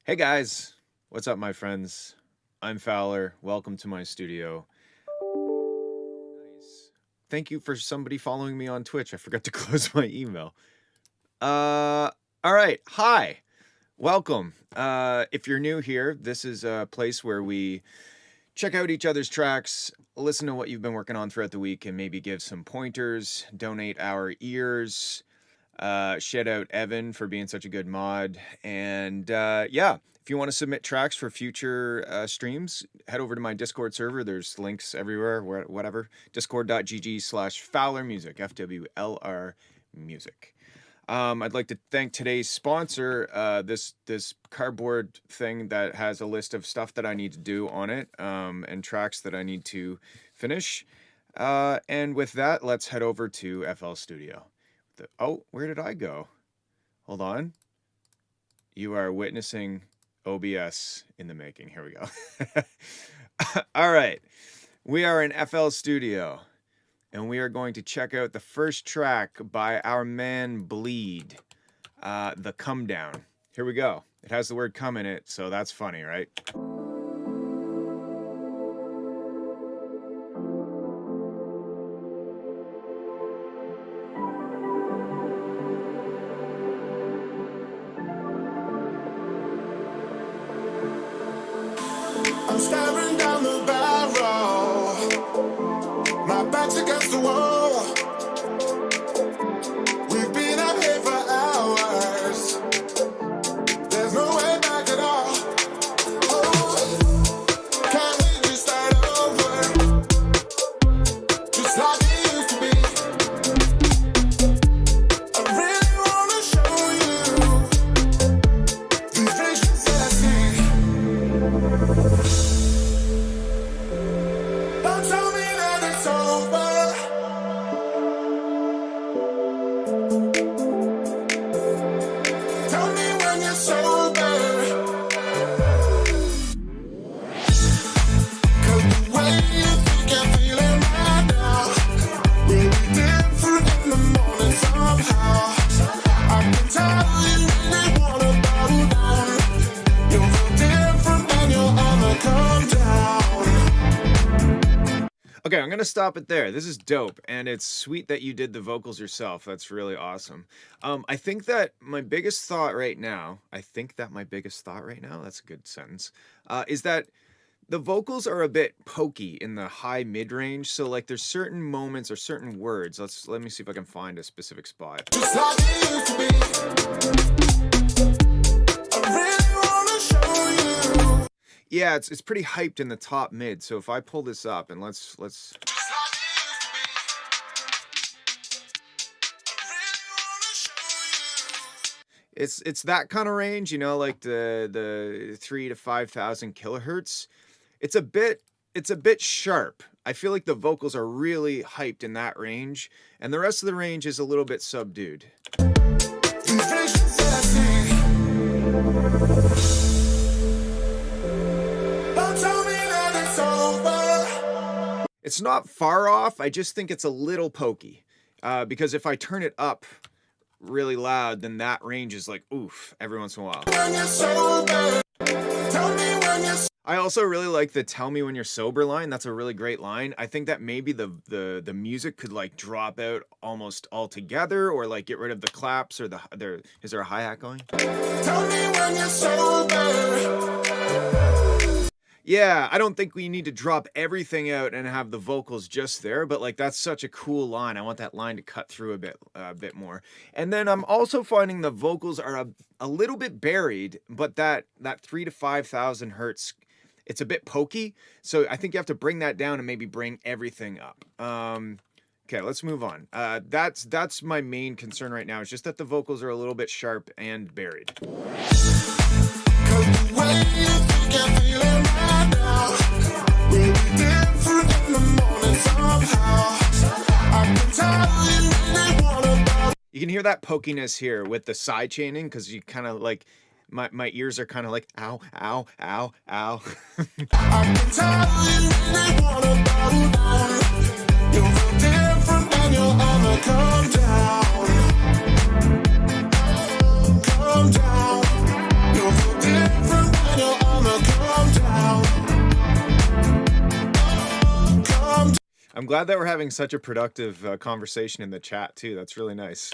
Hey guys, what's up, my friends? I'm Fowler. Welcome to my studio. Nice. Thank you for somebody following me on Twitch. I forgot to close my email. All right. Hi. Welcome. If you're new here, this is a place where we check out each other's tracks, listen to what you've been working on throughout the week, and maybe give some pointers, donate our ears. Shout out Evan for being such a good mod. And yeah, if you want to submit tracks for future streams, head over to my Discord server. There's links everywhere, whatever. Discord.gg/Fowler Music, FWLR Music. I'd like to thank today's sponsor, this cardboard thing that has a list of stuff that I need to do on it, and tracks that I need to finish. And with that, let's head over to FL Studio. Oh, where did I go? Hold on. You are witnessing OBS in the making. Here we go. All right. We are in FL Studio, and we are going to check out the first track by our man Bleed, The Come Down. Here we go. It has the word come in it, so that's funny, right? I'm staring down the barrel. My back's against the wall. We've been up here for hours. There's no way back at all. Oh, can't we just start over? Just like it used to be. I really wanna show you these visions that I see. Don't tell me that it's over. Tell me when you're sober. 'Cause the way you think I'm feeling right now will be different in the morning somehow. I can tell you really wanna bow down. You'll feel different when you're on the come down. Okay, I'm gonna stop it there. This is dope, and it's sweet that you did the vocals yourself. That's really awesome. I think that my biggest thought right now, that's a good sentence, is that the vocals are a bit pokey in the high mid-range. So like there's certain moments or certain words. Let me see if I can find a specific spot. Just like it used to be. I really wanna show you. Yeah, it's pretty hyped in the top mid. So if I pull this up and let's Just like it used to be. I really wanna show you. it's that kind of range, you know, like the 3,000 to 5,000 kilohertz. It's a bit sharp. I feel like the vocals are really hyped in that range, and the rest of the range is a little bit subdued. These visions that I see. Don't tell me that it's over. It's not far off. I just think it's a little pokey, because if I turn it up really loud, then that range is like oof every once in a while. When you're sober. Tell me when you're I also really like the "tell me when you're sober" line. That's a really great line. I think that maybe the music could like drop out almost altogether, or like get rid of the claps, or is there a hi-hat going? Tell me when you're sober. Yeah, I don't think we need to drop everything out and have the vocals just there, but like that's such a cool line. I want that line to cut through a bit more. And then I'm also finding the vocals are a little bit buried, but that 3,000 to 5,000 hertz, it's a bit pokey. So I think you have to bring that down and maybe bring everything up. Okay, let's move on. That's my main concern right now. It's just that the vocals are a little bit sharp and buried. 'Cause the way you think I'm feeling right now will be different in the morning somehow. I can tell you really wanna bow. You can hear that pokiness here with the side chaining, because you kind of like my ears are kind of like ow, ow, ow, ow. I can tell you really wanna bow down. You'll feel different when you're on the come down. Come down. You'll feel different. I'm glad that we're having such a productive conversation in the chat too. That's really nice.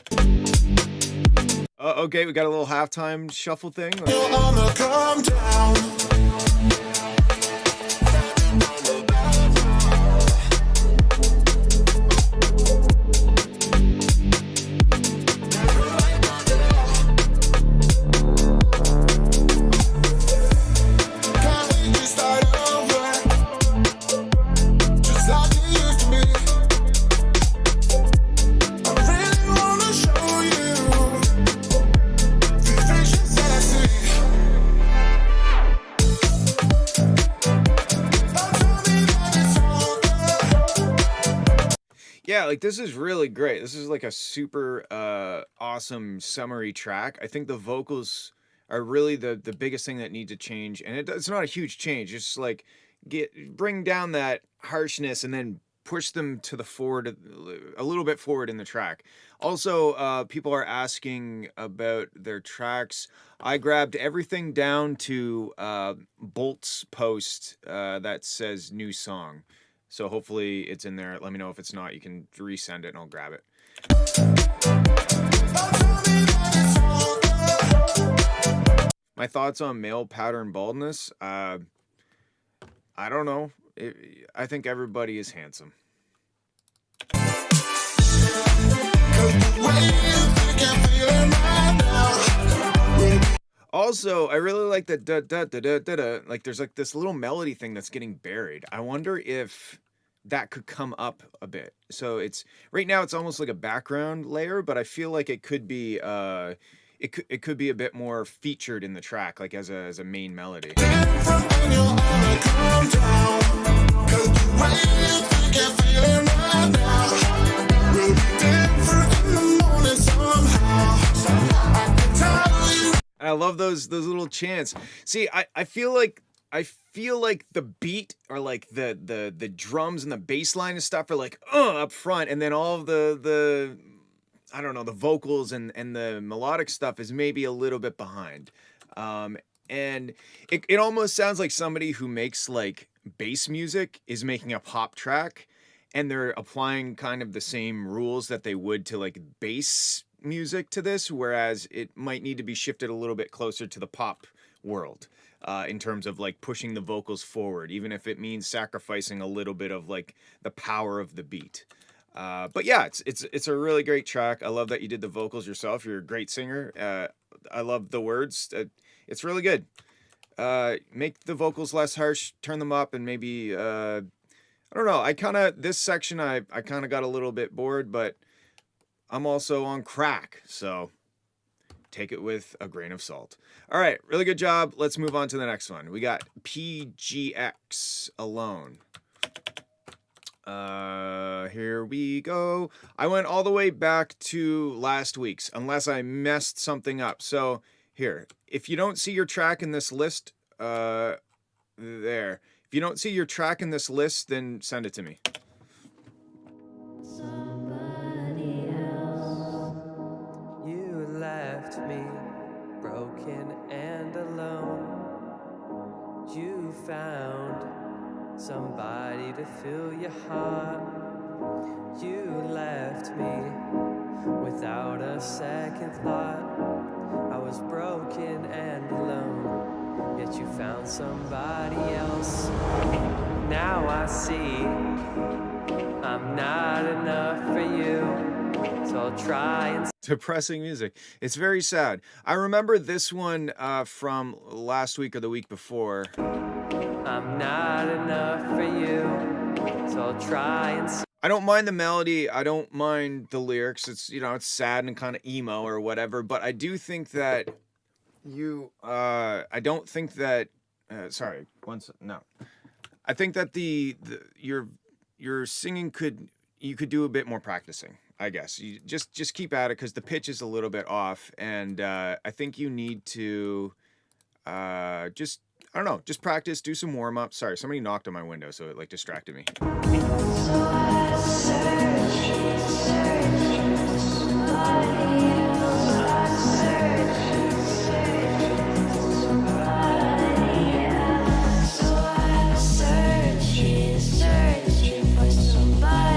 Okay, we got a little halftime shuffle thing. You're on the come down. Can't wait to start over, just like it used to be. I really wanna show you the visions that I see. Don't tell me that it's over. Yeah, like this is really great. This is like a super awesome summary track. I think the vocals are really the biggest thing that needs to change, and it's not a huge change. It's just like bring down that harshness and then push them to the forward a little bit forward in the track. Also, people are asking about their tracks. I grabbed everything down to Bolt's post that says new song. So hopefully it's in there. Let me know if it's not. You can resend it and I'll grab it. Don't tell me that it's over. My thoughts on male pattern baldness. I don't know. I think everybody is handsome. 'Cause the way you think I'm feeling right now. Also, I really like the da da da da da da. Like there's like this little melody thing that's getting buried. I wonder if that could come up a bit. So it's right now it's almost like a background layer, but I feel like it could be it could be a bit more featured in the track, like as a main melody. Different when you're on a calm down. 'Cause the way you think I'm feeling right now will be different in the morning somehow. I can tell you. And I love those little chants. See, I feel like the beat or like the drums and the bass line and stuff are like up front, and then all of the I don't know, the vocals and the melodic stuff is maybe a little bit behind. And it almost sounds like somebody who makes like bass music is making a pop track, and they're applying kind of the same rules that they would to like bass music to this, whereas it might need to be shifted a little bit closer to the pop world in terms of like pushing the vocals forward, even if it means sacrificing a little bit of like the power of the beat. But yeah, it's a really great track. I love that you did the vocals yourself. You're a great singer. I love the words. It's really good. Make the vocals less harsh, turn them up, and maybe I don't know. This section I kind of got a little bit bored, but I'm also on crack, so take it with a grain of salt. All right, really good job. Let's move on to the next one. We got PGX Alone. Here we go. I went all the way back to last week's, unless I messed something up. So here, if you don't see your track in this list, there. If you don't see your track in this list, then send it to me. Somebody else. You left me broken and alone. You found somebody to fill your heart. You left me without a second thought. I was broken and alone, yet you found somebody else. Now I see I'm not enough for you, so I'll try and Depressing music. It's very sad. I remember this one from last week or the week before. I'm not enough for you, so I'll try and I don't mind the melody. I don't mind the lyrics. It's, you know, it's sad and kind of emo or whatever. But I do think that I don't think that, sorry, no. I think that your singing you could do a bit more practicing, I guess. You just keep at it because the pitch is a little bit off. And I think you need to I don't know, just practice, do some warm up. Sorry, somebody knocked on my window, so it like distracted me. So I search somebody else. I search somebody else. So I search for somebody.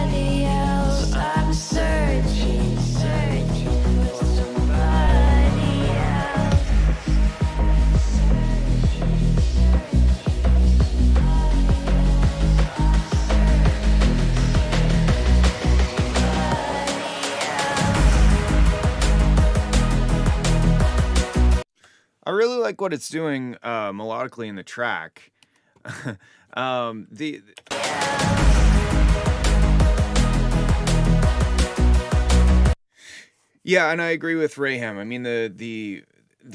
like what it's doing melodically in the track. The Yeah, and I agree with Raham. I mean, the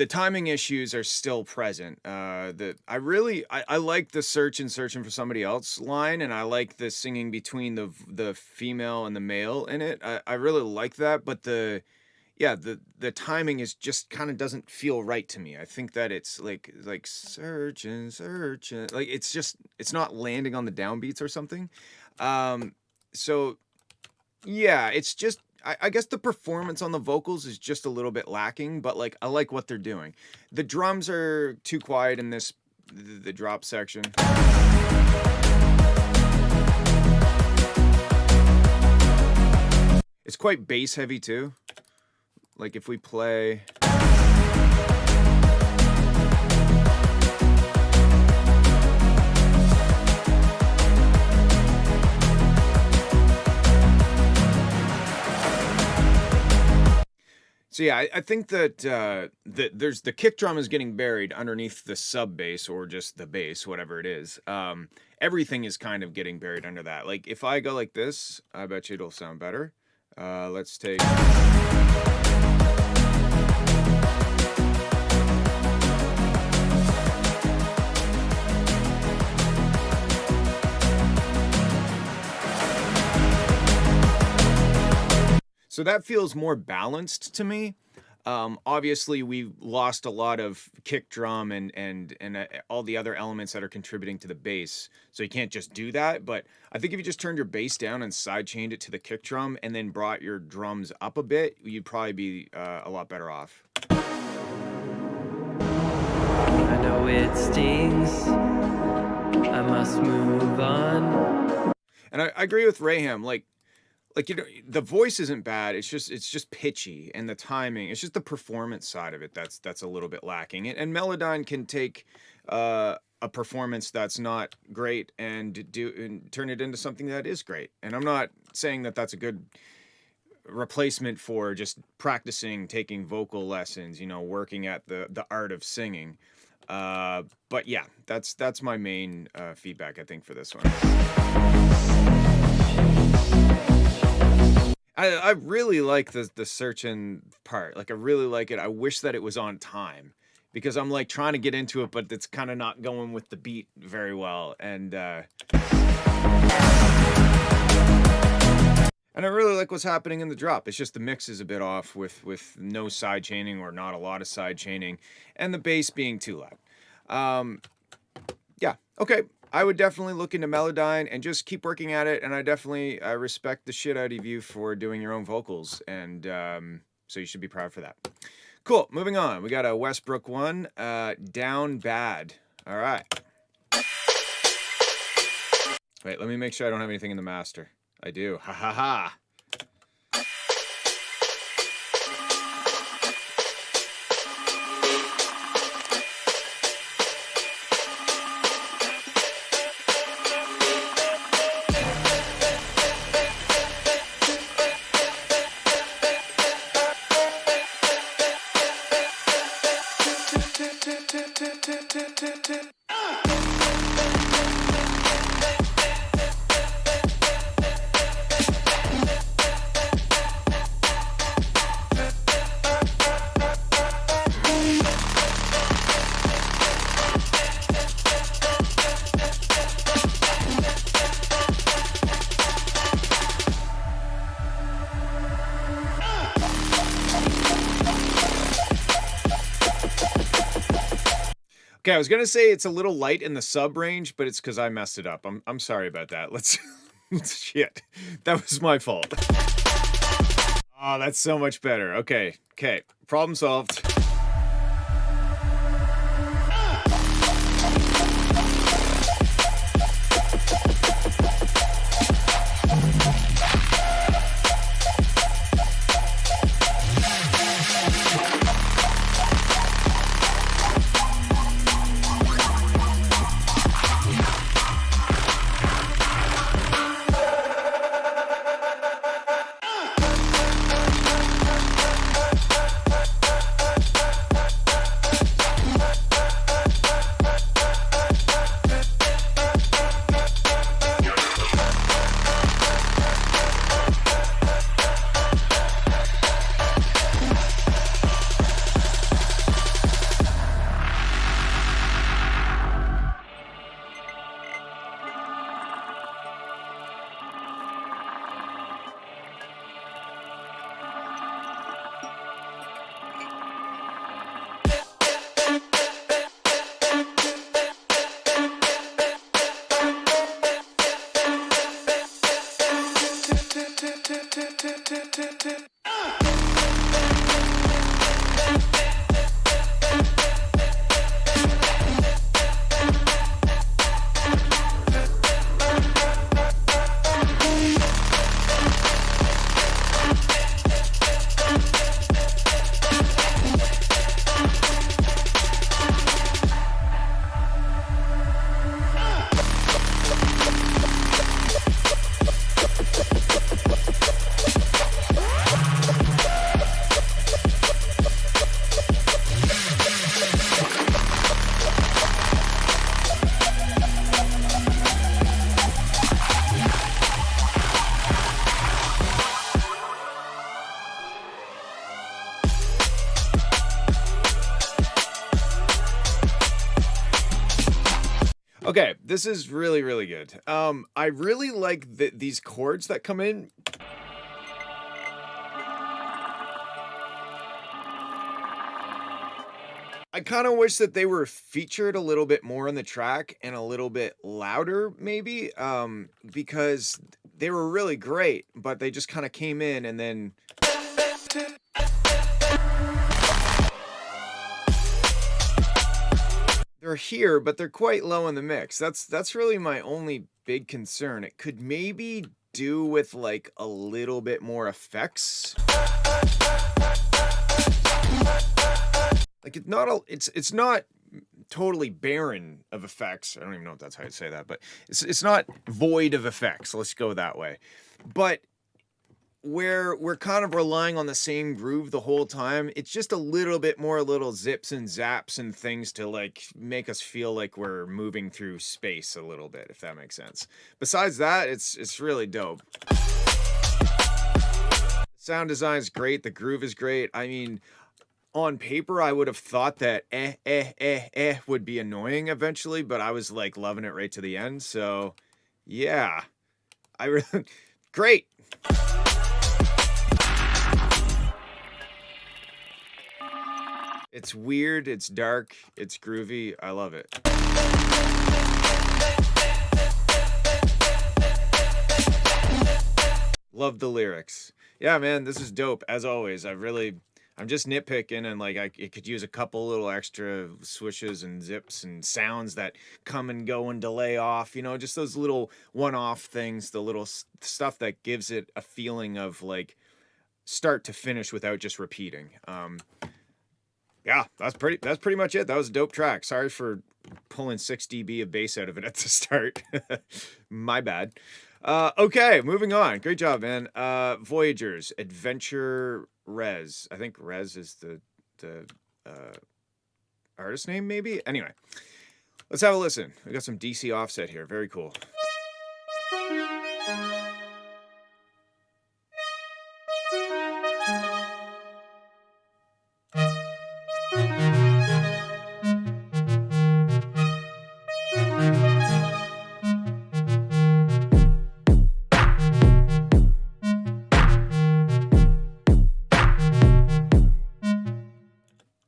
timing issues are still present. I like the searching for somebody else line, and I like the singing between the female and the male in it. I really like that, but the timing is just kind of doesn't feel right to me. I think that it's like searching, like it's not landing on the downbeats or something. So yeah, it's just I guess the performance on the vocals is just a little bit lacking, but like I like what they're doing. The drums are too quiet in the drop section. It's quite bass heavy too. Like if we play So yeah, I think that there's the kick drum is getting buried underneath the sub bass or just the bass, whatever it is. Everything is kind of getting buried under that. Like if I go like this, I bet you it'll sound better. Let's take. So that feels more balanced to me. Obviously, we lost a lot of kick drum and all the other elements that are contributing to the bass. So you can't just do that. But I think if you just turned your bass down and sidechained it to the kick drum and then brought your drums up a bit, you'd probably be a lot better off. I know it stings. I must move on. And I agree with Raham. Like the voice isn't bad. It's just pitchy, and the timing. It's just the performance side of it that's a little bit lacking. And Melodyne can take a performance that's not great and turn it into something that is great. And I'm not saying that that's a good replacement for just practicing, taking vocal lessons, working at the art of singing. But yeah, that's my main feedback, I think, for this one. I really like the searching part. Like I really like it. I wish that it was on time because I'm like trying to get into it, but it's kind of not going with the beat very well. And I really like what's happening in the drop. It's just the mix is a bit off with no side chaining or not a lot of side chaining, and the bass being too loud. Yeah, okay. I would definitely look into Melodyne and just keep working at it. And I respect the shit out of you for doing your own vocals. And so you should be proud for that. Cool. Moving on. We got a Westbrook one. Down Bad. All right. Wait, let me make sure I don't have anything in the master. I do. Ha ha ha. Okay, I was gonna say it's a little light in the sub range, but it's because I messed it up. I'm sorry about that. Let's shit. That was my fault. Oh, that's so much better. Okay, problem solved. This is really, really good. I really like these chords that come in. I kind of wish that they were featured a little bit more on the track and a little bit louder, maybe, because they were really great, but they just kind of came in and then. They're here, but they're quite low in the mix. That's really my only big concern. It could maybe do with like a little bit more effects. Like it's not totally barren of effects. I don't even know if that's how you say that, but it's not void of effects. Let's go that way. But where we're kind of relying on the same groove the whole time, it's just a little bit more little zips and zaps and things to like make us feel like we're moving through space a little bit, if that makes sense. Besides that, it's really dope. Sound design is great, the groove is great. I mean, on paper, I would have thought that would be annoying eventually, but I was like loving it right to the end. So yeah, I really great. It's weird, it's dark, it's groovy. I love it. Love the lyrics. Yeah, man, this is dope as always. I'm just nitpicking and like it could use a couple little extra swishes and zips and sounds that come and go and delay off, you know, just those little one-off things, the little stuff that gives it a feeling of like start to finish without just repeating. Yeah, that's pretty much it. That was a dope track. Sorry for pulling 6 dB of bass out of it at the start. My bad. Okay, moving on. Great job, man. Voyagers, Adventure Rez. I think Rez is the artist name, maybe? Anyway, let's have a listen. We got some DC offset here. Very cool.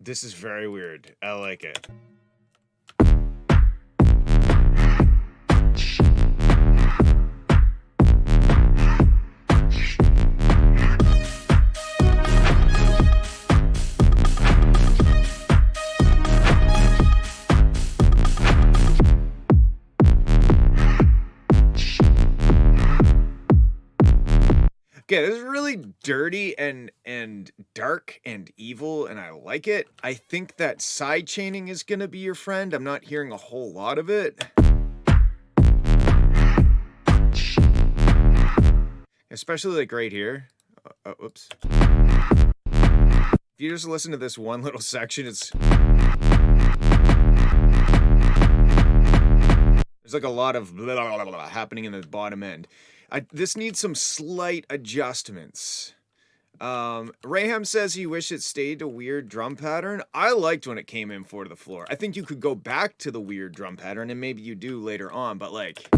This is very weird. I like it. Okay, this is really dirty and dark and evil, and I like it. I think that side chaining is gonna be your friend. I'm not hearing a whole lot of it. Especially like right here. Oops. If you just listen to this one little section, there's like a lot of blah, blah, blah, happening in the bottom end. This needs some slight adjustments. Raham says he wished it stayed a weird drum pattern. I liked when it came in 4 to the floor. I think you could go back to the weird drum pattern, and maybe you do later on, but like...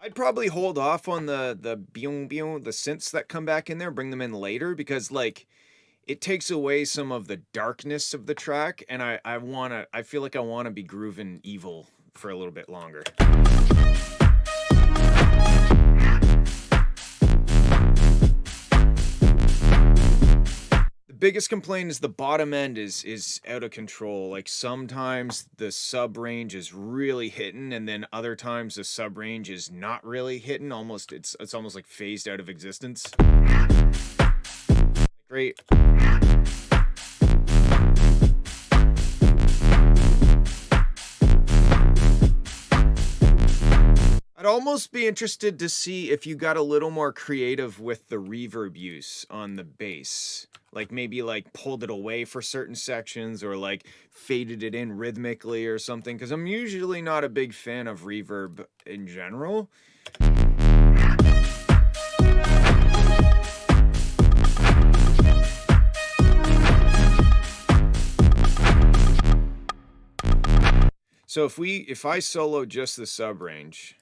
I'd probably hold off on the byung byung, the synths that come back in there, bring them in later, because like it takes away some of the darkness of the track, and I feel like I wanna be grooving evil for a little bit longer. Biggest complaint is the bottom end is out of control. Like sometimes the sub range is really hitting, and then other times the sub range is not really hitting. Almost it's almost like phased out of existence. Great. I'd almost be interested to see if you got a little more creative with the reverb use on the bass. Like maybe like pulled it away for certain sections, or like faded it in rhythmically or something. Because I'm usually not a big fan of reverb in general. So if I solo just the sub range,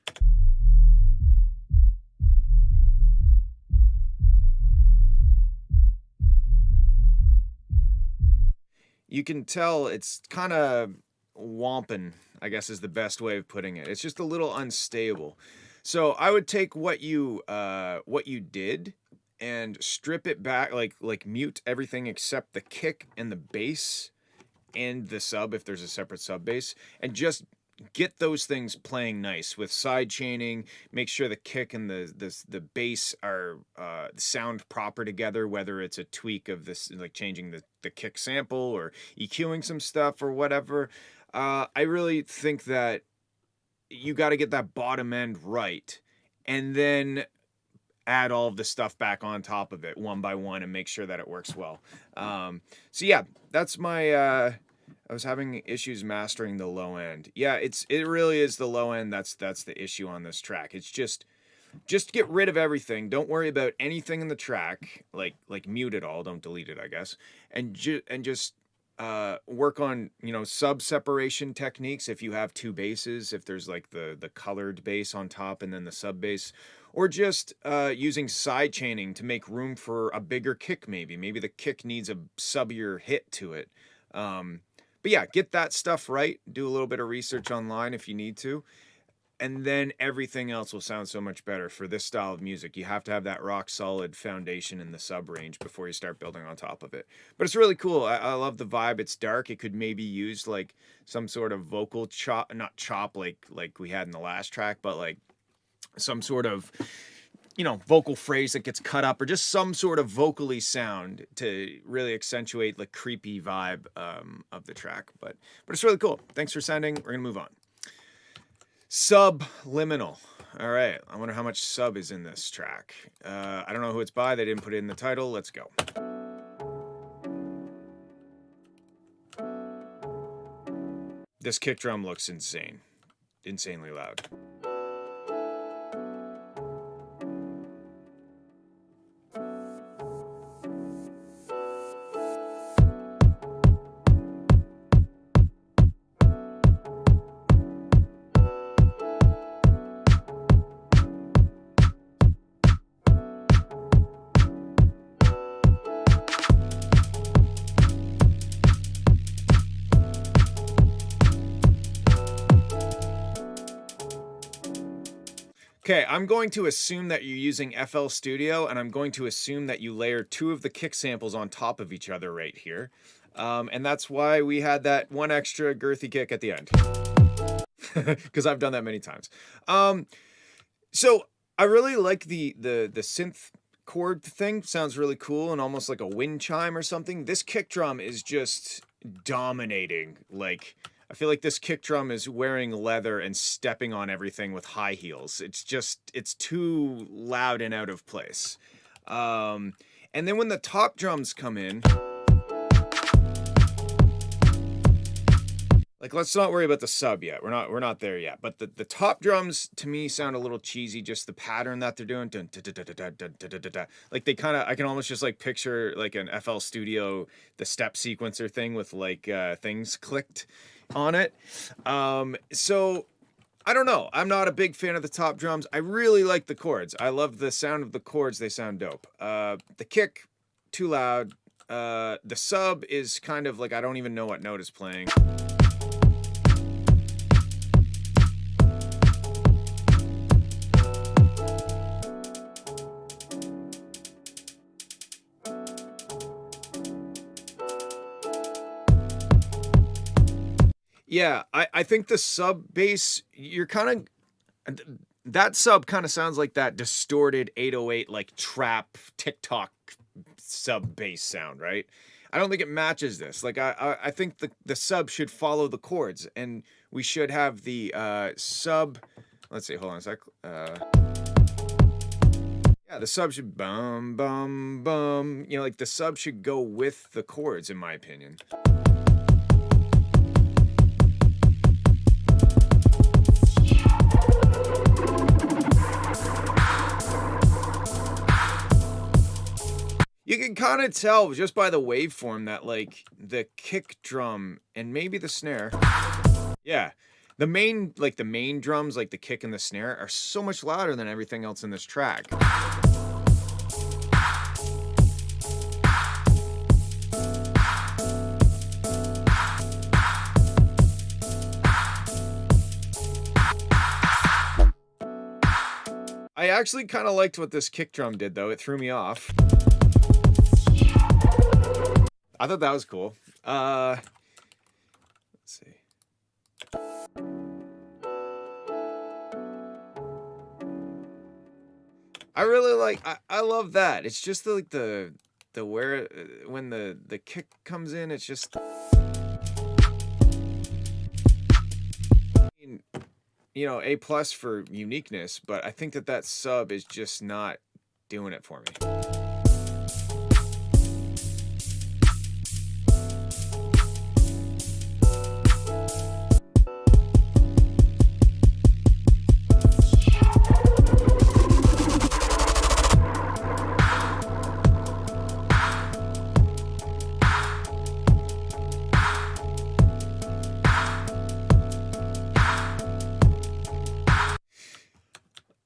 you can tell it's kind of womping, I guess is the best way of putting it. It's just a little unstable. So I would take what you did and strip it back, like mute everything except the kick and the bass and the sub if there's a separate sub bass, and just get those things playing nice with side chaining. Make sure the kick and the bass are sound proper together, whether it's a tweak of this, like changing the kick sample or EQing some stuff or whatever. I really think that you got to get that bottom end right, and then add all of the stuff back on top of it one by one and make sure that it works well. So yeah, that's my I was having issues mastering the low end. Yeah, it really is the low end that's the issue on this track. It's just get rid of everything. Don't worry about anything in the track. Like mute it all, don't delete it, I guess. And just work on, sub separation techniques if you have two basses, if there's like the colored bass on top and then the sub bass, or just using side chaining to make room for a bigger kick. Maybe the kick needs a subbier hit to it. But yeah, get that stuff right. Do a little bit of research online if you need to. And then everything else will sound so much better for this style of music. You have to have that rock solid foundation in the sub range before you start building on top of it. But it's really cool. I love the vibe. It's dark. It could maybe use like some sort of vocal chop, not chop like we had in the last track, but like some sort of, vocal phrase that gets cut up, or just some sort of vocally sound to really accentuate the creepy vibe of the track. But it's really cool. Thanks for sending. We're gonna move on. Subliminal. All right. I wonder how much sub is in this track. I don't know who it's by. They didn't put it in the title. Let's go. This kick drum looks insane. Insanely loud. Okay, I'm going to assume that you're using FL Studio, and I'm going to assume that you layer two of the kick samples on top of each other right here. And that's why we had that one extra girthy kick at the end. Because I've done that many times. So I really like the synth chord thing. Sounds really cool and almost like a wind chime or something. This kick drum is just dominating. Like, I feel like this kick drum is wearing leather and stepping on everything with high heels. It's too loud and out of place. And then when the top drums come in, like, let's not worry about the sub yet. We're not there yet. But the top drums to me sound a little cheesy. Just the pattern that they're doing, like they kind of, I can almost just like picture like an FL Studio, the step sequencer thing with like things clicked on it. So I don't know. I'm not a big fan of the top drums. I really like the chords. I love the sound of the chords. They sound dope. The kick, too loud. The sub is kind of like, I don't even know what note is playing. Yeah, I think the sub bass, you're kind of, that sub kind of sounds like that distorted 808 like trap TikTok sub bass sound, right? I don't think it matches this. Like I think the sub should follow the chords, and we should have the sub. Let's see, hold on a sec. Yeah, the sub should bum bum bum. Like the sub should go with the chords, in my opinion. You can kind of tell just by the waveform that like the kick drum and maybe the snare, yeah, The main drums, like the kick and the snare, are so much louder than everything else in this track. I actually kind of liked what this kick drum did, though. It threw me off. I thought that was cool. Let's see. I really like. I love that. It's just like the where when the kick comes in. It's just. You know, A+ for uniqueness, but I think that sub is just not doing it for me.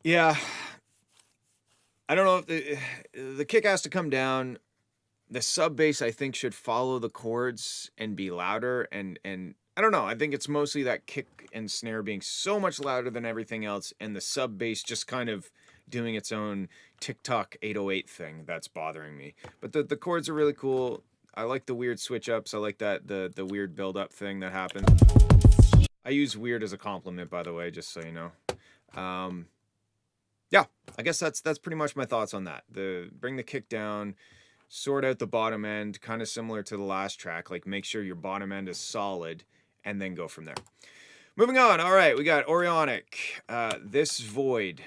Yeah, I don't know if the kick has to come down. The sub bass, I think, should follow the chords and be louder. And I don't know. I think it's mostly that kick and snare being so much louder than everything else, and the sub bass just kind of doing its own TikTok 808 thing that's bothering me. But the chords are really cool. I like the weird switch ups. I like that the weird build up thing that happens. I use weird as a compliment, by the way, just so you know. Yeah, I guess that's pretty much my thoughts on that. Bring the kick down, sort out the bottom end, kind of similar to the last track. Like, make sure your bottom end is solid, and then go from there. Moving on. All right, we got Orionic. This Void.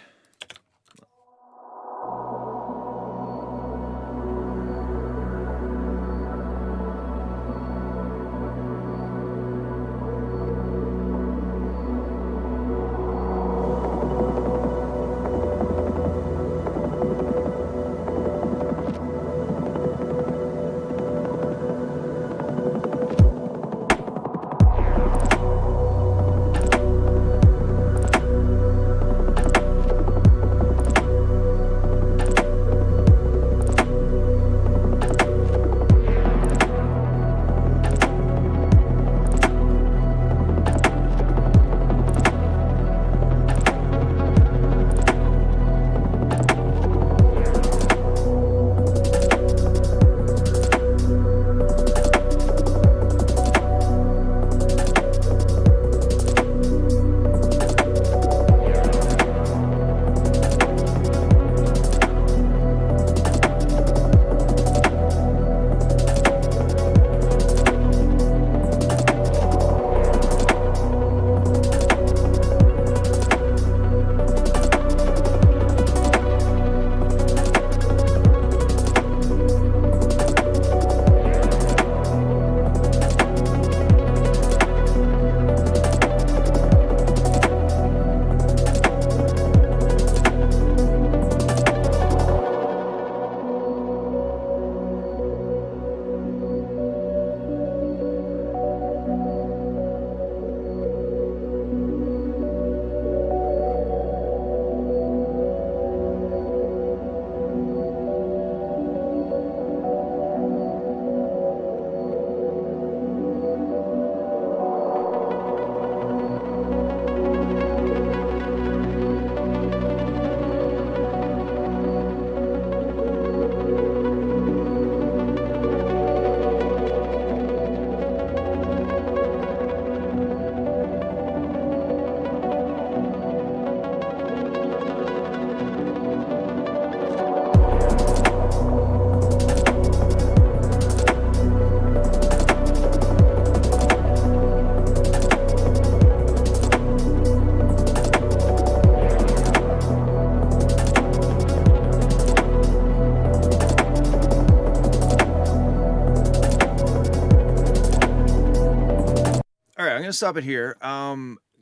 Gonna stop it here.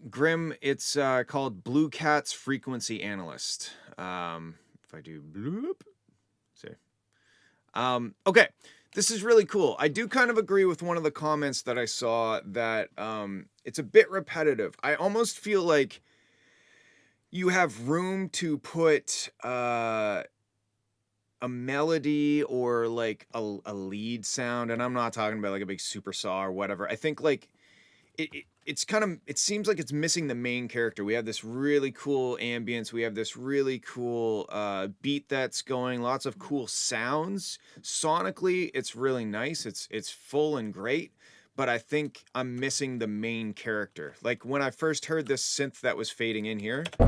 Grim, it's called Blue Cat's Frequency Analyst. If I do bloop, see. Okay, This is really cool. I do kind of agree with one of the comments that I saw that it's a bit repetitive. I almost feel like you have room to put a melody or like a lead sound, and I'm not talking about like a big super saw or whatever. I think like it's kind of, it seems like it's missing the main character. We have this really cool ambience, we have this really cool beat that's going, lots of cool sounds. Sonically it's really nice, it's full and great, but I think I'm missing the main character. Like when I first heard this synth that was fading in here, to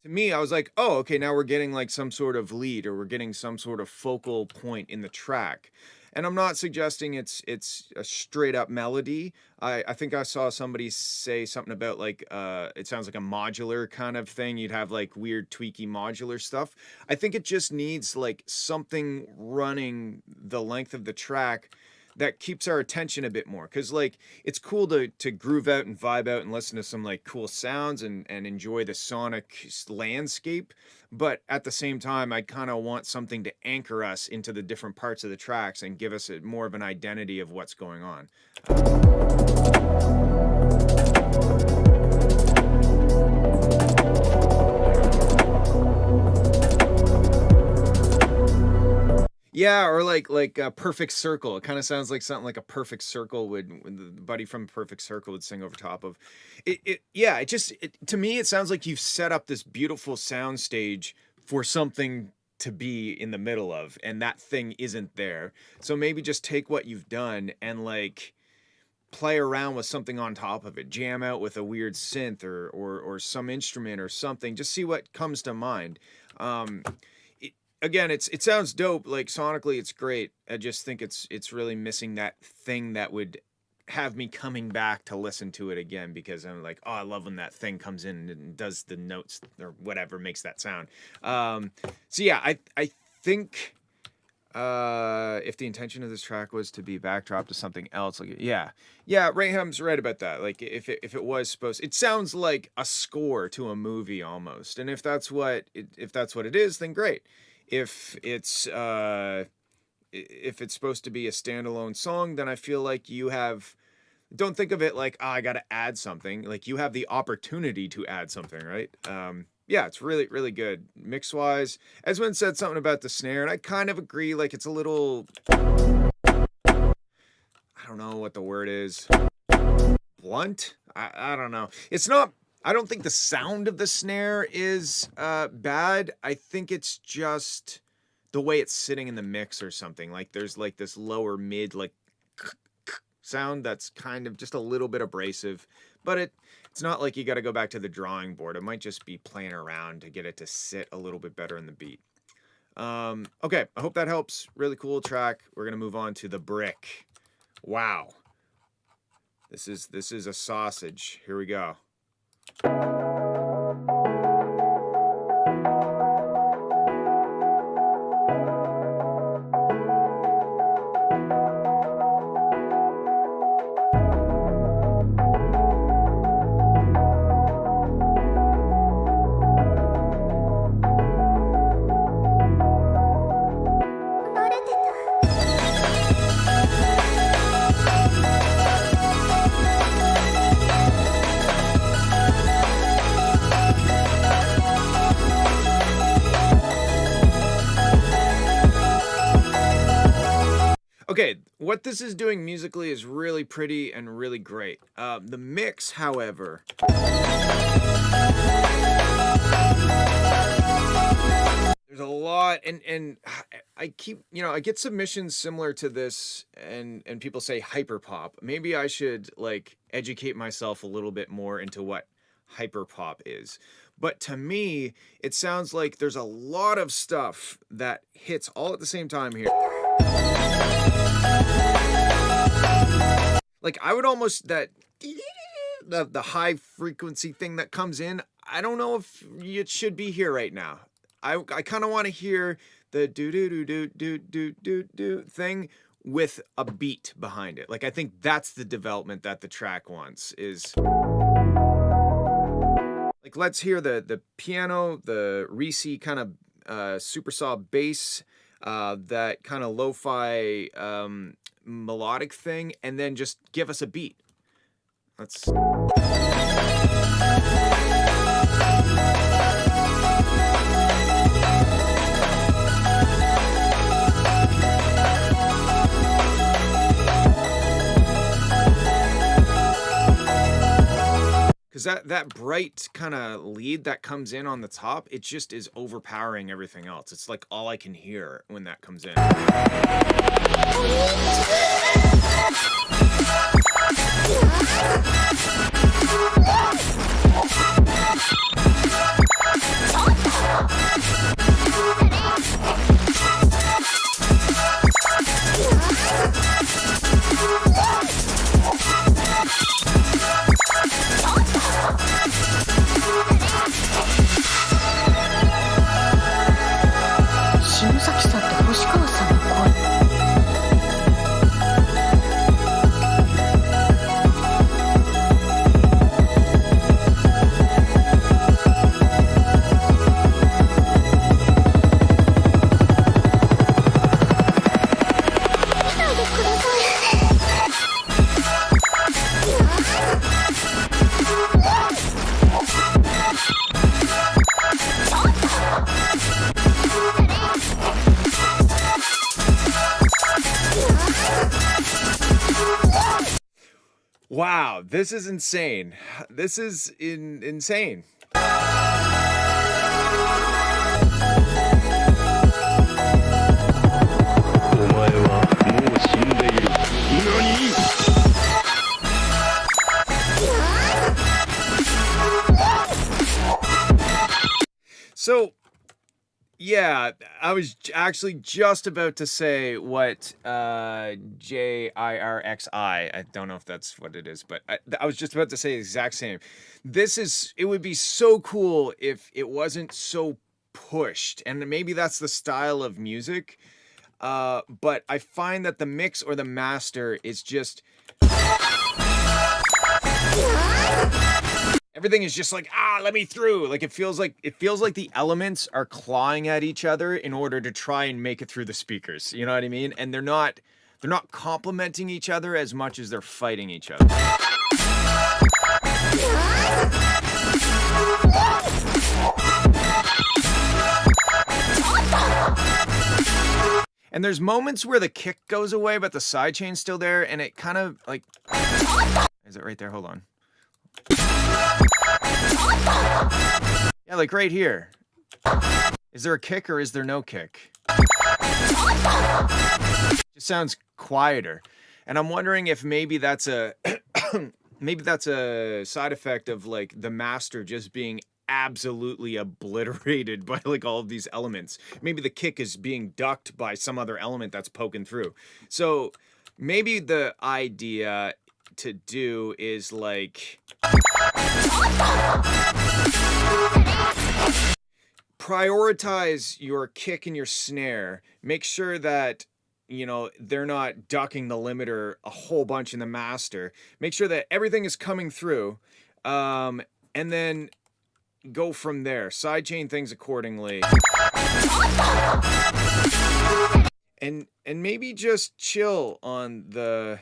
me, I was like, oh, okay, now we're getting like some sort of lead, or we're getting some sort of focal point in the track. And I'm not suggesting it's a straight up melody. I think I saw somebody say something about like it sounds like a modular kind of thing. You'd have like weird tweaky modular stuff. I think it just needs like something running the length of the track that keeps our attention a bit more, because like it's cool to groove out and vibe out and listen to some like cool sounds and enjoy the sonic landscape, but at the same time I kind of want something to anchor us into the different parts of the tracks and give us more of an identity of what's going on. Yeah, or like a Perfect Circle. It kind of sounds like something like a Perfect Circle would, when the buddy from Perfect Circle would sing over top of it. Yeah, to me it sounds like you've set up this beautiful sound stage for something to be in the middle of, and that thing isn't there. So maybe just take what you've done and like play around with something on top of it, jam out with a weird synth or some instrument or something. Just see what comes to mind. Again, it sounds dope. Like sonically, it's great. I just think it's really missing that thing that would have me coming back to listen to it again, because I'm like, oh, I love when that thing comes in and does the notes or whatever makes that sound. So yeah, I think if the intention of this track was to be backdrop to something else, like yeah, Rayham's right about that. Like if it was supposed, it sounds like a score to a movie almost. And if that's what it is, then great. If it's supposed to be a standalone song, then I feel like you have, don't think of it like, oh, I got to add something. Like you have the opportunity to add something, right? Yeah, it's really, really good. Mix wise, Esmond said something about the snare, and I kind of agree. Like it's a little, I don't know what the word is. Blunt? I don't know. It's not, I don't think the sound of the snare is bad. I think it's just the way it's sitting in the mix or something. Like there's like this lower mid like sound that's kind of just a little bit abrasive, but it's not like you got to go back to the drawing board. It might just be playing around to get it to sit a little bit better in the beat. Okay, I hope that helps. Really cool track. We're gonna move on to The Brick. Wow, this is a sausage. Here we go. Okay, what this is doing musically is really pretty and really great. The mix, however, there's a lot, and I keep, I get submissions similar to this, and people say hyperpop. Maybe I should like educate myself a little bit more into what hyperpop is. But to me, it sounds like there's a lot of stuff that hits all at the same time here. Like I would almost, that the high frequency thing that comes in, I don't know if it should be here right now. I kind of want to hear the do do do do do do do do thing with a beat behind it. Like I think that's the development that the track wants, is like, let's hear the piano, the Reese kind of super saw bass. that kind of lo-fi melodic thing, and then just give us a beat. Let's. Because that bright kind of lead that comes in on the top, it just is overpowering everything else. It's like all I can hear when that comes in. Wow, this is insane. This is insane. お前はもう死んでいる。何？ So, yeah, I was actually just about to say what JIRXI, I don't know if that's what it is, but I was just about to say the exact same. It would be so cool if it wasn't so pushed, and maybe that's the style of music, but I find that the mix or the master is just... Everything is just like, let me through. Like it feels like the elements are clawing at each other in order to try and make it through the speakers. You know what I mean? And they're not complementing each other as much as they're fighting each other. And there's moments where the kick goes away, but the sidechain's still there, and it kind of like... Is it right there? Hold on. Yeah, like right here. Is there a kick or is there no kick? It just sounds quieter. And I'm wondering if maybe that's a maybe that's a side effect of like the master just being absolutely obliterated by like all of these elements. Maybe the kick is being ducked by some other element that's poking through. So maybe the idea to do is like prioritize your kick and your snare. Make sure that, you know, they're not ducking the limiter a whole bunch in the master. Make sure that everything is coming through, and then go from there. Sidechain things accordingly. And maybe just chill on the...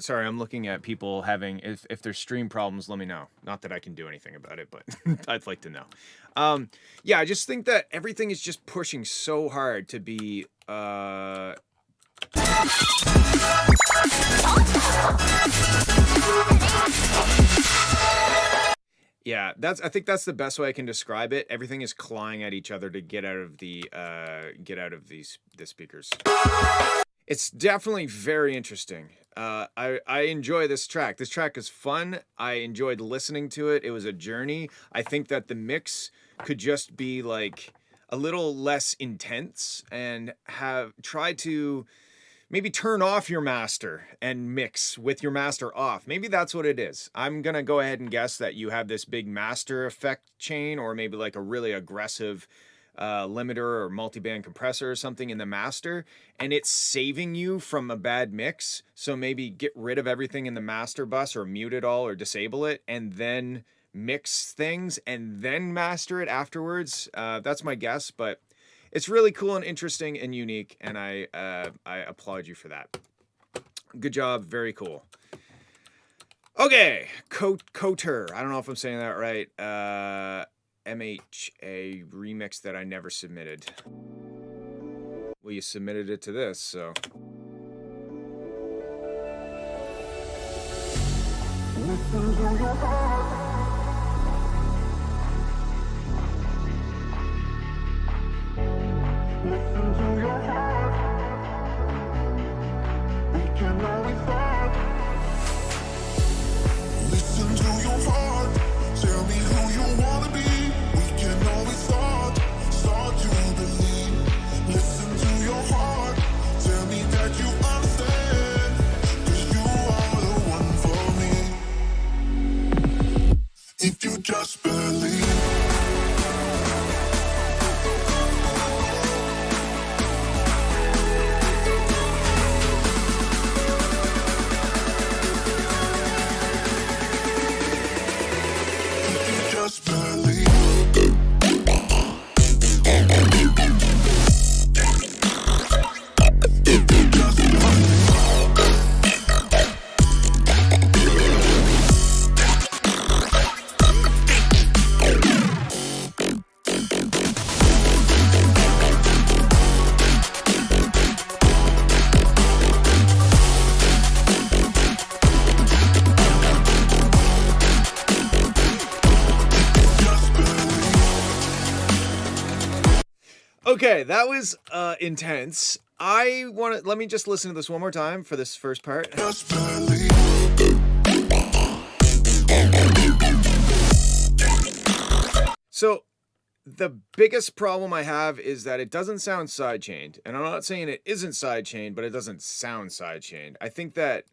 Sorry, I'm looking at people having... If there's stream problems, let me know. Not that I can do anything about it, but I'd like to know. Yeah, I just think that everything is just pushing so hard to be... Yeah, I think that's the best way I can describe it. Everything is clawing at each other to get out of the speakers. It's definitely very interesting. I enjoy this track. This track is fun. I enjoyed listening to it. It was a journey. I think that the mix could just be like a little less intense and try to maybe turn off your master and mix with your master off. Maybe that's what it is. I'm gonna go ahead and guess that you have this big master effect chain, or maybe like a really aggressive limiter or multiband compressor or something in the master, and it's saving you from a bad mix. So maybe get rid of everything in the master bus or mute it all or disable it, and then mix things and then master it afterwards. That's my guess, but it's really cool and interesting and unique, and I applaud you for that. Good job, very cool. Okay, Coter. I don't know if I'm saying that right. MHA remix that I never submitted. Well, you submitted it to this, so. Listen to your heart. Tell me who you wanna be. We can always start to believe. Listen to your heart. Tell me that you understand. 'Cause you are the one for me. If you just believe. Just believe. Okay, that was intense. Let me just listen to this one more time for this first part. Just believe. So the biggest problem I have is that it doesn't sound sidechained. And I'm not saying it isn't sidechained, but it doesn't sound sidechained. I think that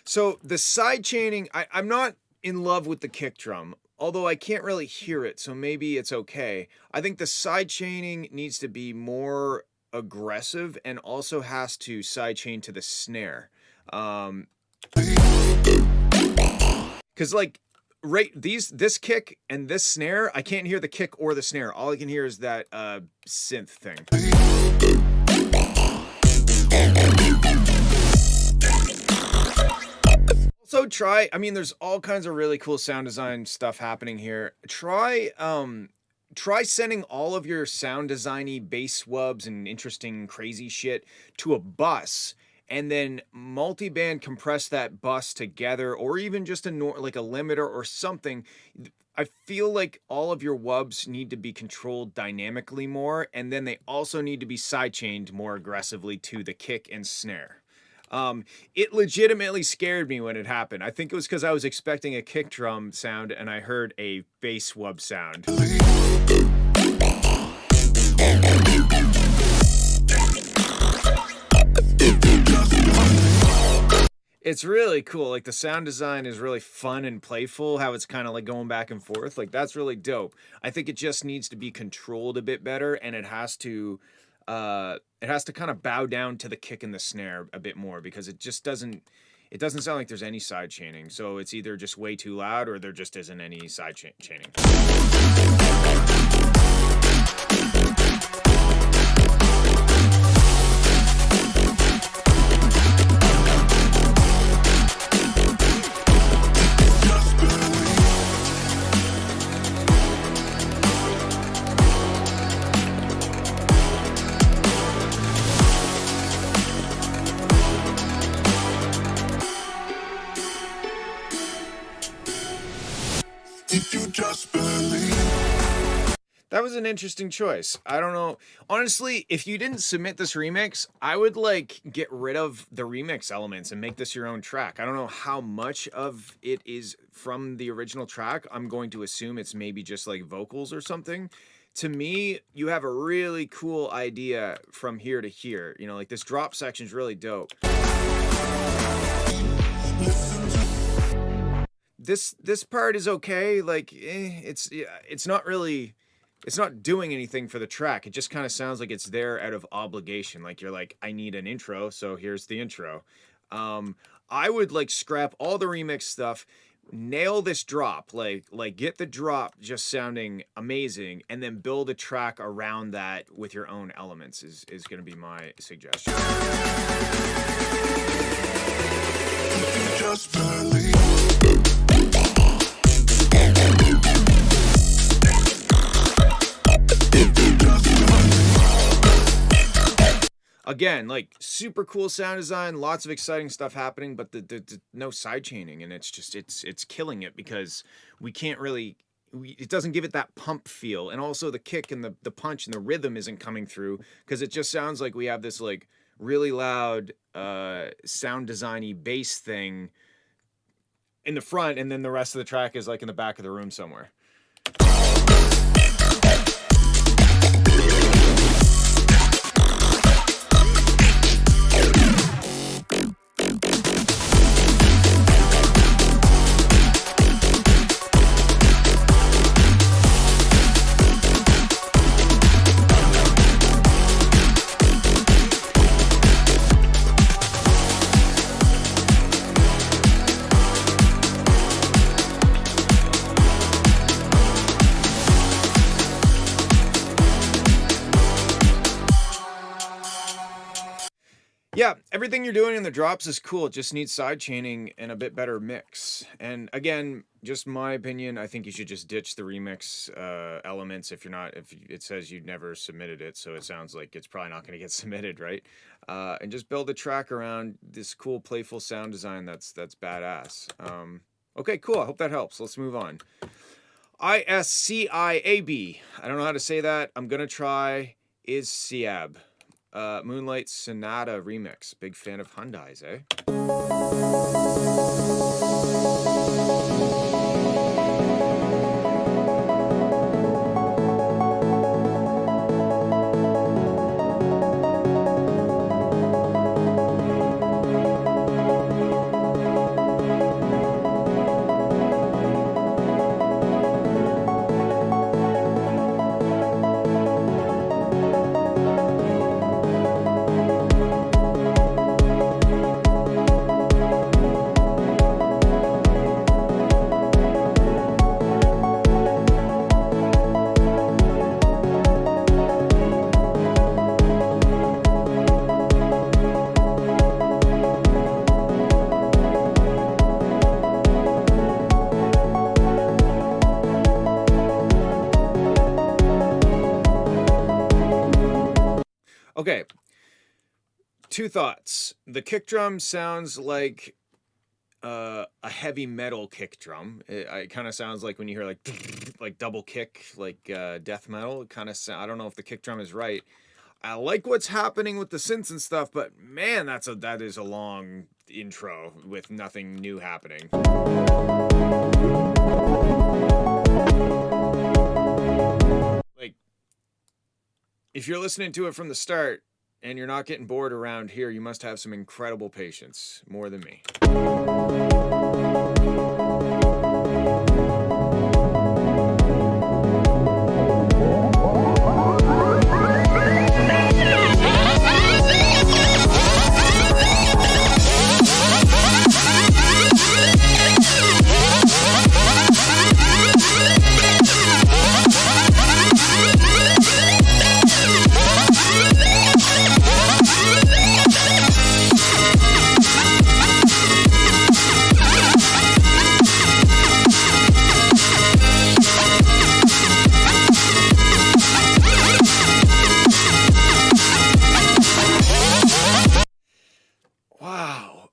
so the side chaining, I'm not in love with the kick drum, although I can't really hear it, so maybe it's okay. I think the side chaining needs to be more aggressive and also has to side chain to the snare. Cause like this kick and this snare, I can't hear the kick or the snare. All I can hear is that synth thing. Also there's all kinds of really cool sound design stuff happening here. Try sending all of your sound designy bass wubs and interesting crazy shit to a bus, and then multi-band compress that bus together, or even just like a limiter or something. I feel like all of your wubs need to be controlled dynamically more, and then they also need to be sidechained more aggressively to the kick and snare. It legitimately scared me when it happened. I think it was because I was expecting a kick drum sound and I heard a bass wub sound. It's really cool. Like the sound design is really fun and playful, how it's kind of like going back and forth. Like that's really dope. I think it just needs to be controlled a bit better, and it has to kind of bow down to the kick and the snare a bit more, because it doesn't sound like there's any side chaining. So it's either just way too loud or there just isn't any side chaining. If you just believe. That was an interesting choice. I don't know. Honestly, if you didn't submit this remix, I would like get rid of the remix elements and make this your own track. I don't know how much of it is from the original track. I'm going to assume it's maybe just like vocals or something. To me, you have a really cool idea from here to here. You know, like this drop section is really dope. This part is okay. Like, it's not really, it's not doing anything for the track. It just kind of sounds like it's there out of obligation. Like you're like, I need an intro, so here's the intro. I would like scrap all the remix stuff, nail this drop, like get the drop just sounding amazing, and then build a track around that with your own elements is going to be my suggestion. Just believe. Again, like super cool sound design, lots of exciting stuff happening, but the no side chaining, and it's just it's killing it because we can't really. It doesn't give it that pump feel, and also the kick and the punch and the rhythm isn't coming through because it just sounds like we have this like really loud sound designy bass thing in the front, and then the rest of the track is like in the back of the room somewhere. Yeah, everything you're doing in the drops is cool. It just needs side chaining and a bit better mix. And again, just my opinion, I think you should just ditch the remix elements if it says you never submitted it, so it sounds like it's probably not going to get submitted, right? And just build a track around this cool, playful sound design that's badass. Okay, cool. I hope that helps. Let's move on. ISCIAB. I don't know how to say that. I'm going to try Is Siab. Moonlight Sonata remix. Big fan of Hyundai's, eh? Okay, two thoughts. The kick drum sounds like a heavy metal kick drum. It kind of sounds like when you hear like double kick, like death metal. It kind of I don't know if the kick drum is right. I like what's happening with the synths and stuff, but man, that is a long intro with nothing new happening. Like, if you're listening to it from the start and you're not getting bored around here, you must have some incredible patience, more than me. Wow.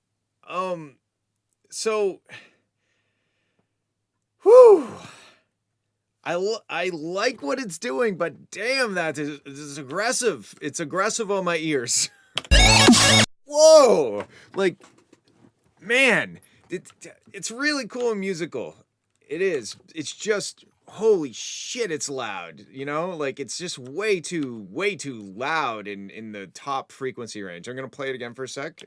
So, whew. I like what it's doing, but damn, that is aggressive. It's aggressive on my ears. Whoa! Like, man, it's really cool and musical. It is. It's just, holy shit, it's loud. You know, like it's just way too loud in the top frequency range. I'm gonna play it again for a sec.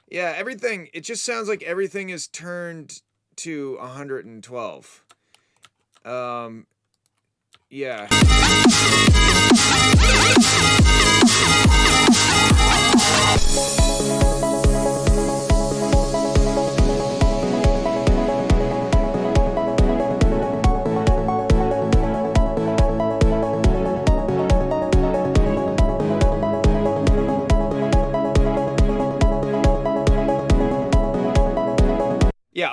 Yeah, everything, it just sounds like everything is turned to 112. Yeah.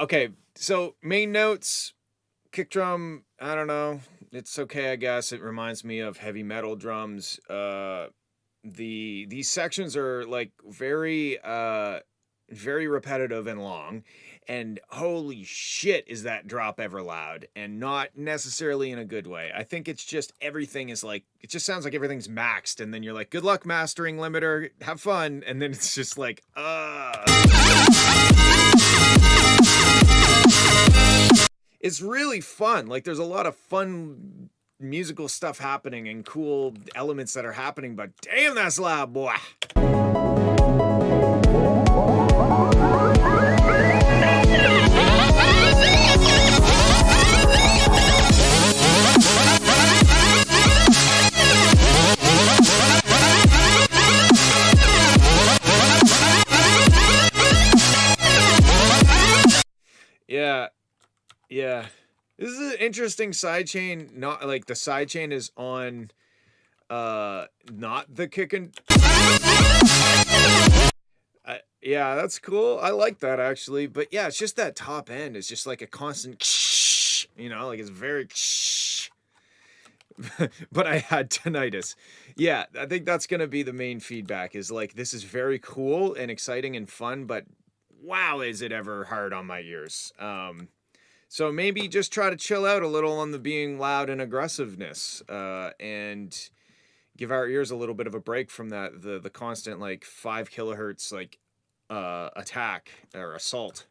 Okay. So main notes, kick drum. I don't know. It's okay, I guess. It reminds me of heavy metal drums. These sections are like very repetitive and long, and holy shit is that drop ever loud, and not necessarily in a good way. I think it's just everything is like, it just sounds like everything's maxed, and then you're like, good luck mastering limiter, have fun, and then it's just like it's really fun. Like there's a lot of fun musical stuff happening and cool elements that are happening, but damn, that's loud, boy. Yeah. This is an interesting sidechain. Not like the sidechain is on not the kick and yeah, that's cool. I like that actually. But yeah, it's just that top end is just like a constant like it's very but I had tinnitus. Yeah, I think that's gonna be the main feedback is like this is very cool and exciting and fun, but wow, is it ever hard on my ears. So maybe just try to chill out a little on the being loud and aggressiveness, and give our ears a little bit of a break from that the constant like 5 kilohertz like attack or assault.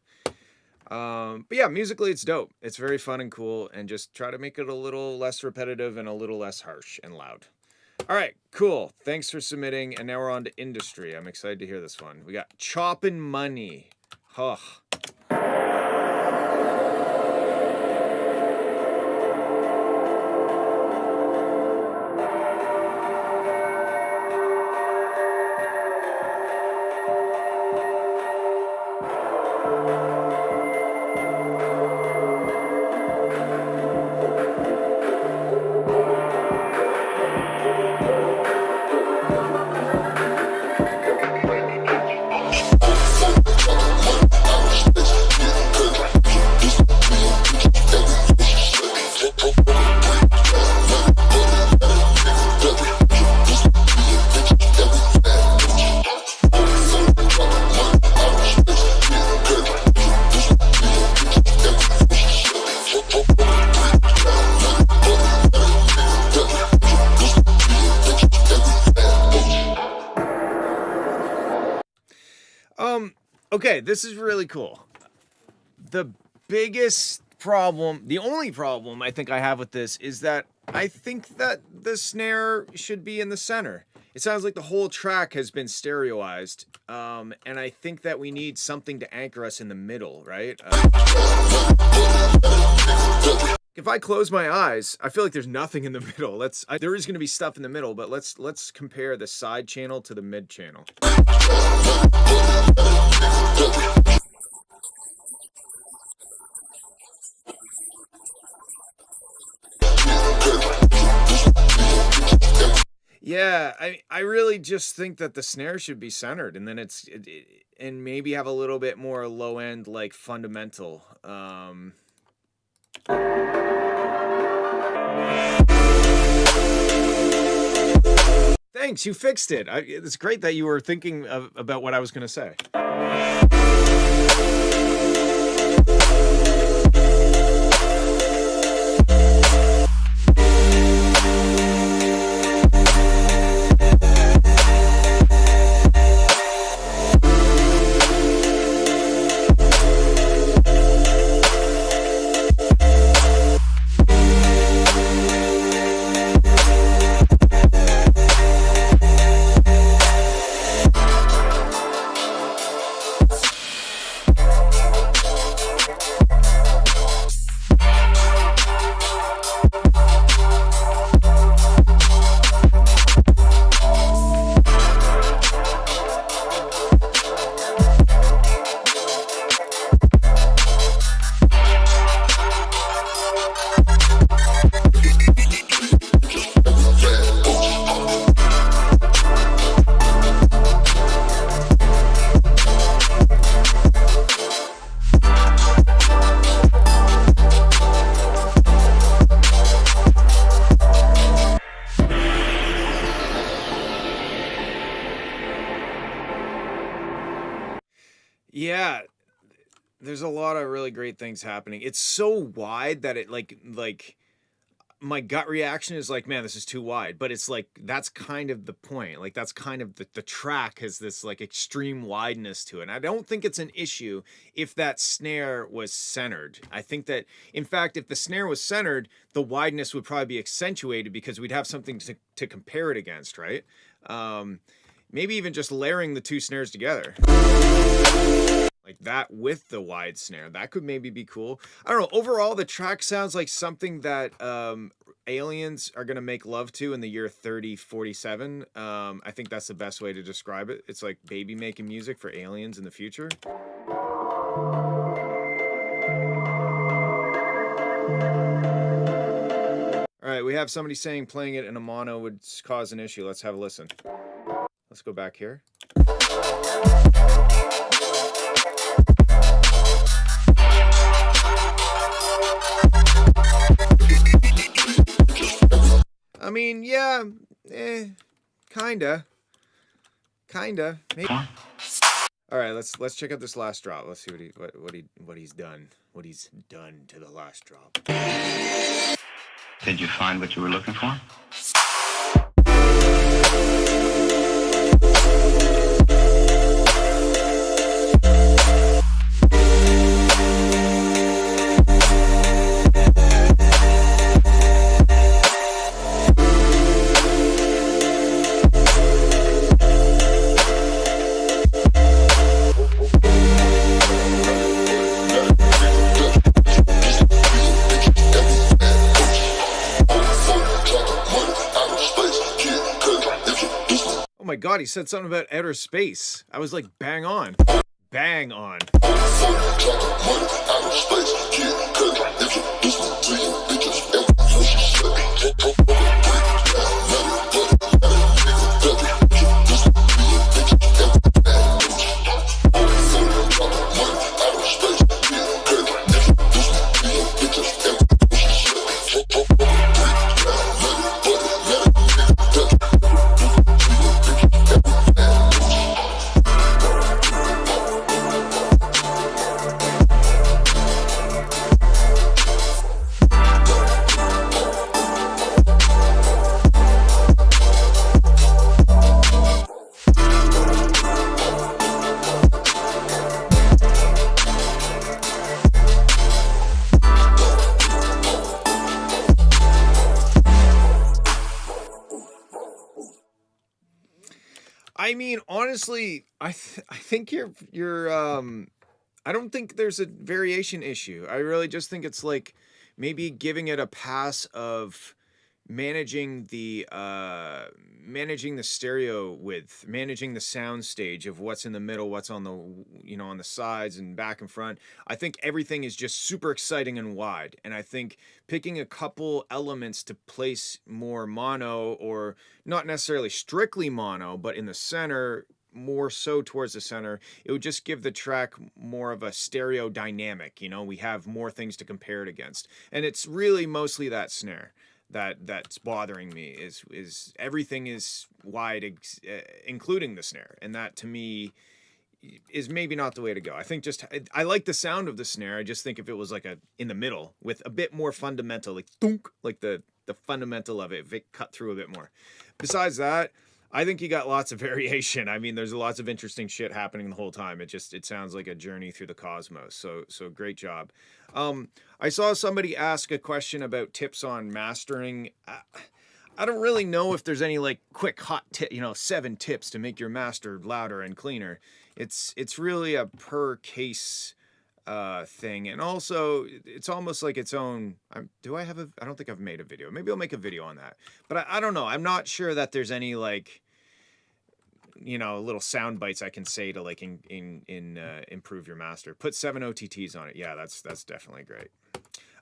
But yeah, musically it's dope. It's very fun and cool, and just try to make it a little less repetitive and a little less harsh and loud. All right, cool. Thanks for submitting, and now we're on to industry. I'm excited to hear this one. We got Choppin' Money. Huh. Okay, this is really cool. The biggest problem, the only problem I think I have with this is that I think that the snare should be in the center. It sounds like the whole track has been stereoized, and I think that we need something to anchor us in the middle, right? If I close my eyes, I feel like there's nothing in the middle. There is going to be stuff in the middle, but let's compare the side channel to the mid channel. Yeah, I really just think that the snare should be centered, and then and maybe have a little bit more low end like fundamental. Thanks, you fixed it. It's great that you were thinking about what I was going to say. Yeah, there's a lot of really great things happening. It's so wide that it like my gut reaction is like, man, this is too wide. But it's like that's kind of the point. Like that's kind of the track has this like extreme wideness to it. And I don't think it's an issue if that snare was centered. I think that in fact, if the snare was centered, the wideness would probably be accentuated because we'd have something to compare it against, right? Maybe even just layering the two snares together. Like that with the wide snare. That could maybe be cool. I don't know. Overall, the track sounds like something that aliens are going to make love to in the year 3047. I think that's the best way to describe it. It's like baby making music for aliens in the future. All right, we have somebody saying playing it in a mono would cause an issue. Let's have a listen. Let's go back here. I mean, yeah, kinda, maybe. All right, let's check out this last drop. Let's see what he's done to the last drop. Did you find what you were looking for? Oh my God, he said something about outer space. I was like, bang on. Bang on. I mean, honestly, I think you're I don't think there's a variation issue. I really just think it's like maybe giving it a pass of managing the stereo width, managing the sound stage of what's in the middle, what's on the on the sides and back and front. I think everything is just super exciting and wide, and I think picking a couple elements to place more mono, or not necessarily strictly mono, but in the center, more so towards the center, it would just give the track more of a stereo dynamic. We have more things to compare it against, and it's really mostly that snare that's bothering me. Is everything is wide, including the snare, and that to me is maybe not the way to go. I think I like the sound of the snare. I just think if it was like in the middle with a bit more fundamental, like thunk, like the fundamental of it, if it cut through a bit more. Besides that, I think you got lots of variation. I mean, there's lots of interesting shit happening the whole time. It sounds like a journey through the cosmos. So great job. I saw somebody ask a question about tips on mastering. I don't really know if there's any like quick hot tip, 7 tips to make your master louder and cleaner. It's really a per case thing, and also it's almost like its own. I don't think I've made a video. Maybe I'll make a video on that, but I don't know. I'm not sure that there's any like little sound bites I can say to like improve your master. Put 7 OTTs on it. Yeah, that's definitely great.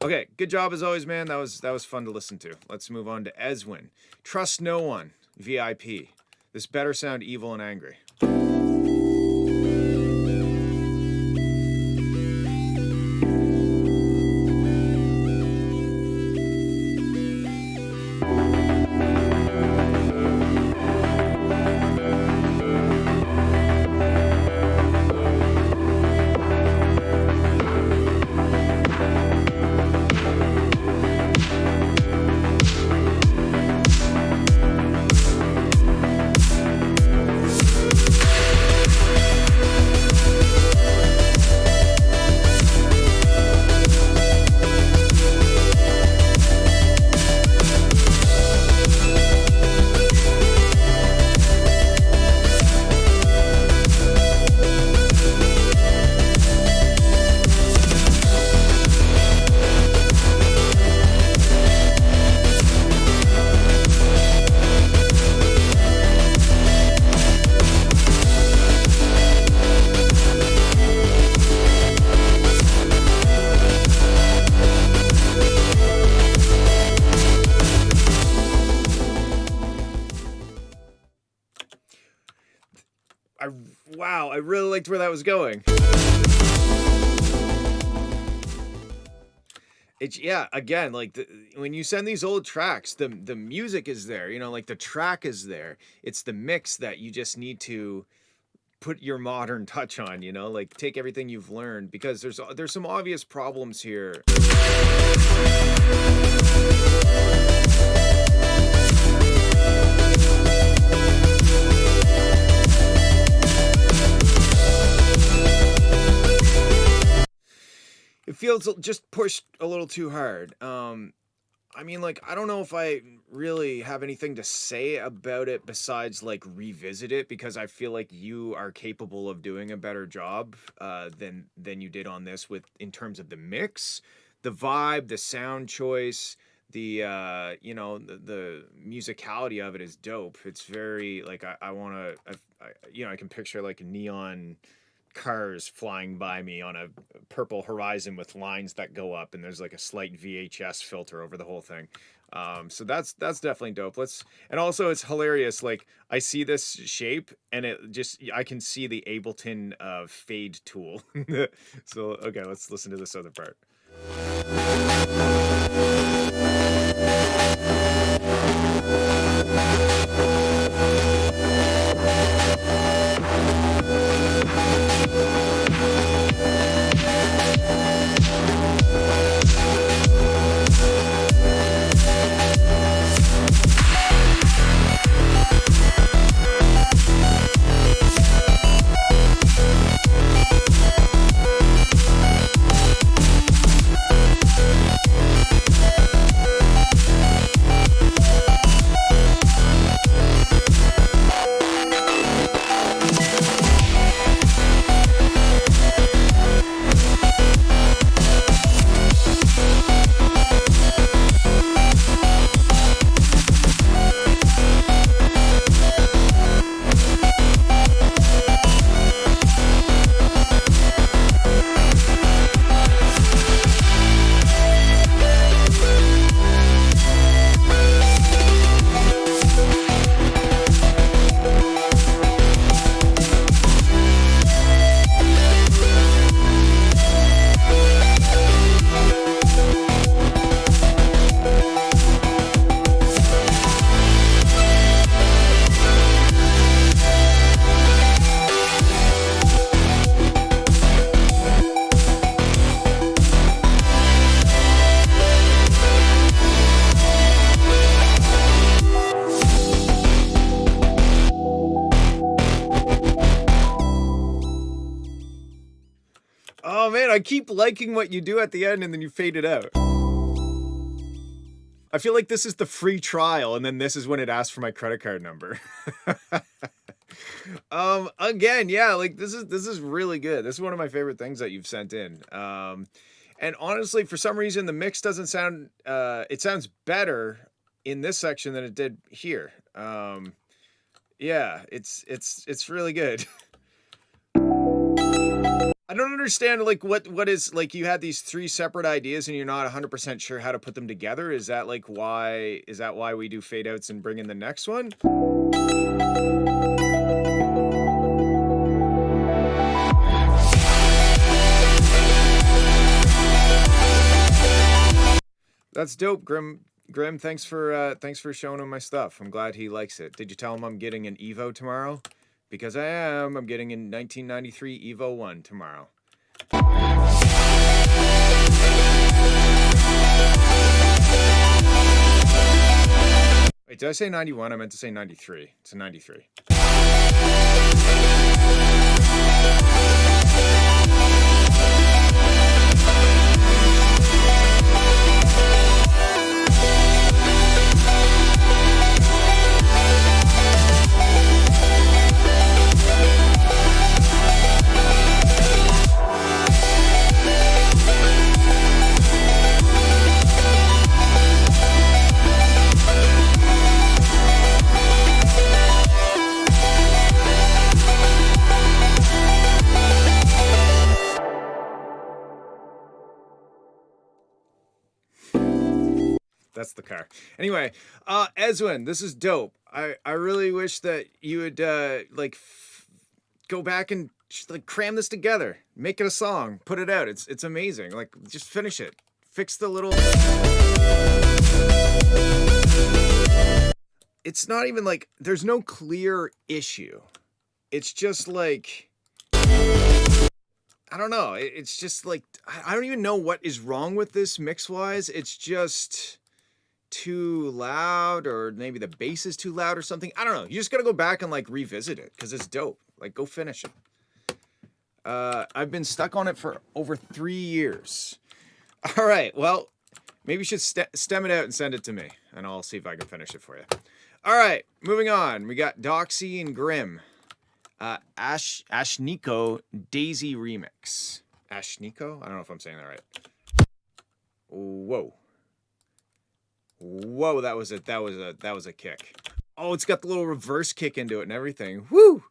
Okay, good job as always, man. That was fun to listen to. Let's move on to Eswin. Trust no one. VIP. This better sound evil and angry. wow, I really liked where that was going. It's yeah, again, like when you send these old tracks, the music is there, you know, like the track is there. It's the mix that you just need to put your modern touch on, you know, like take everything you've learned, because there's some obvious problems here. It feels just pushed a little too hard. I mean, like, I don't know if I really have anything to say about it besides like revisit it, because I feel like you are capable of doing a better job than you did on this, with in terms of the mix, the vibe, the sound choice, the you know, the musicality of it is dope. It's very like I want to you know, I can picture like neon cars flying by me on a purple horizon with lines that go up, and there's like a slight VHS filter over the whole thing. So that's definitely dope. And also it's hilarious. Like I see this shape and it just, I can see the Ableton fade tool. So, okay, let's listen to this other part. Oh man, I keep liking what you do at the end and then you fade it out. I feel like this is the free trial, and then this is when it asks for my credit card number. Again, yeah, like this is really good. This is one of my favorite things that you've sent in. And honestly, for some reason, the mix doesn't sound. It sounds better in this section than it did here. Yeah, it's really good. I don't understand, like, what is, like, you had these three separate ideas and you're not 100% sure how to put them together. Is that why we do fade outs and bring in the next one? That's dope, Grim. Grim, thanks for showing him my stuff. I'm glad he likes it. Did you tell him I'm getting an Evo tomorrow? Because I am. I'm getting a 1993 Evo 1 tomorrow. Wait, did I say 91? I meant to say 93. It's a 93. That's the car. Anyway, Ezwin, this is dope. I really wish that you would go back and just, like, cram this together, make it a song, put it out. It's amazing. Like, just finish it. Fix the little. It's not even like there's no clear issue. It's just like, I don't know. It's just like, I don't even know what is wrong with this mix wise. It's just too loud, or maybe the bass is too loud or something. I don't know. You just gotta go back and like revisit it because it's dope. Like, go finish it. I've been stuck on it for over 3 years. All right, well, maybe you should stem it out and send it to me, and I'll see if I can finish it for you. All right, moving on. We got Doxy and Grim. Ashniko Daisy remix. Ashniko? I don't know if I'm saying that right. Whoa. Whoa, that was a kick. Oh, it's got the little reverse kick into it and everything. Woo!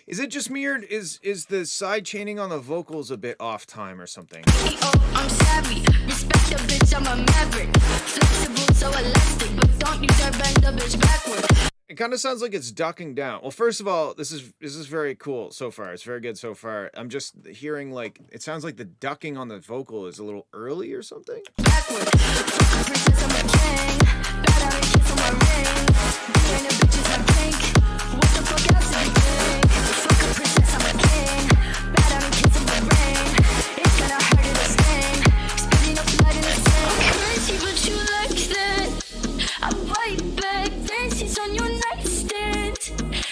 Is it just me, or is the side chaining on the vocals a bit off time or something? I'm savvy, respect the bitch, I'm a maverick. Flexible, so elastic, but don't you dare bend the bitch backward. It kind of sounds like it's ducking down. Well, first of all, this is very cool so far. It's very good so far. I'm just hearing like, it sounds like the ducking on the vocal is a little early or something. Backward, fuck a princess, I'm a king. Bad out and kiss on my ring. Being a bitch is my kink. What the fuck else do you think? Fuck a princess, I'm a king. Bad out and kiss on my ring. It's kinda harder to sting. Spitting up blood in the sink. Crazy, but you like that. I bite back, dances on your nightstand.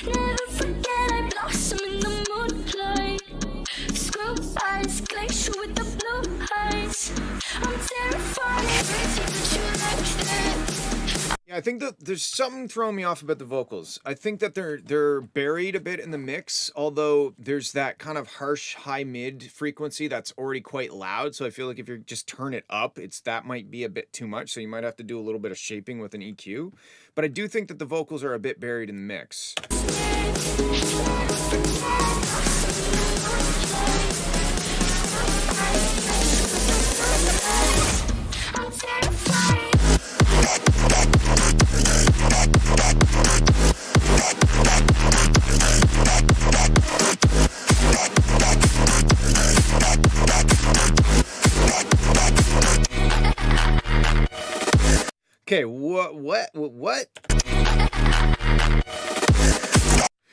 Never forget I blossom in the moonlight. Screw eyes, glacier with the blue eyes. I'm terrified, crazy, but you like that. Yeah, I think that there's something throwing me off about the vocals. I think that they're buried a bit in the mix, although there's that kind of harsh high mid frequency that's already quite loud. So I feel like if you just turn it up, that might be a bit too much. So you might have to do a little bit of shaping with an EQ. But I do think that the vocals are a bit buried in the mix. I'm terrified. Okay, what?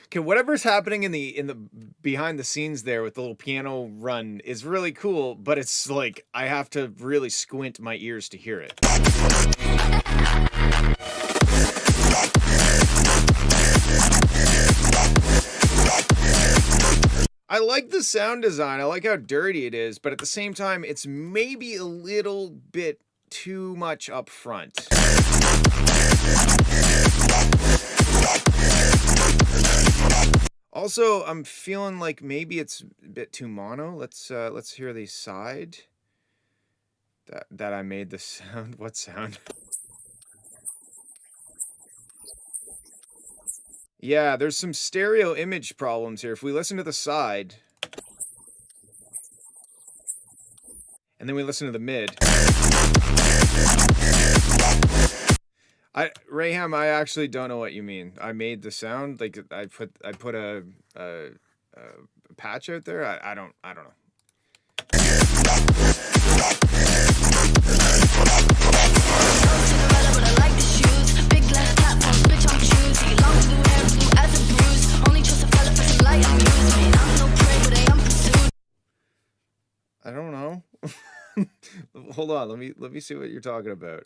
Okay, whatever's happening in the behind the scenes there with the little piano run is really cool, but it's like I have to really squint my ears to hear it. I like the sound design. I like how dirty it is, but at the same time, it's maybe a little bit too much up front. Also, I'm feeling like maybe it's a bit too mono. Let's hear the side that I made the sound. What sound? Yeah, there's some stereo image problems here. If we listen to the side, and then we listen to the mid. Raham, I actually don't know what you mean. I made the sound, like I put a patch out there. I don't know. I don't know. Hold on, let me see what you're talking about.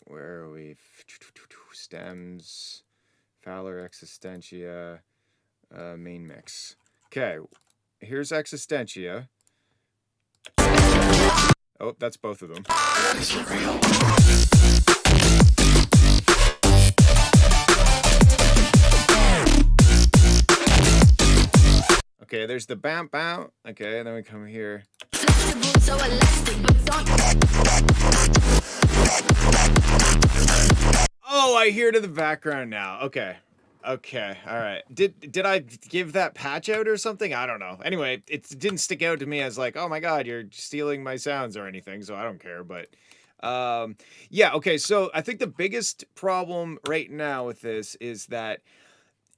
Where are we? Stems, Fowler, Existentia, main mix. Okay, here's Existentia. Oh, that's both of them. Is it real? there's the bam bam. Okay, and then we come here. Flexible, so elastic, but don't. Oh, I hear to the background now. Okay. Okay. All right. Did I give that patch out or something? I don't know. Anyway, it didn't stick out to me as like, oh my God, you're stealing my sounds or anything. So I don't care. But yeah. Okay. So I think the biggest problem right now with this is that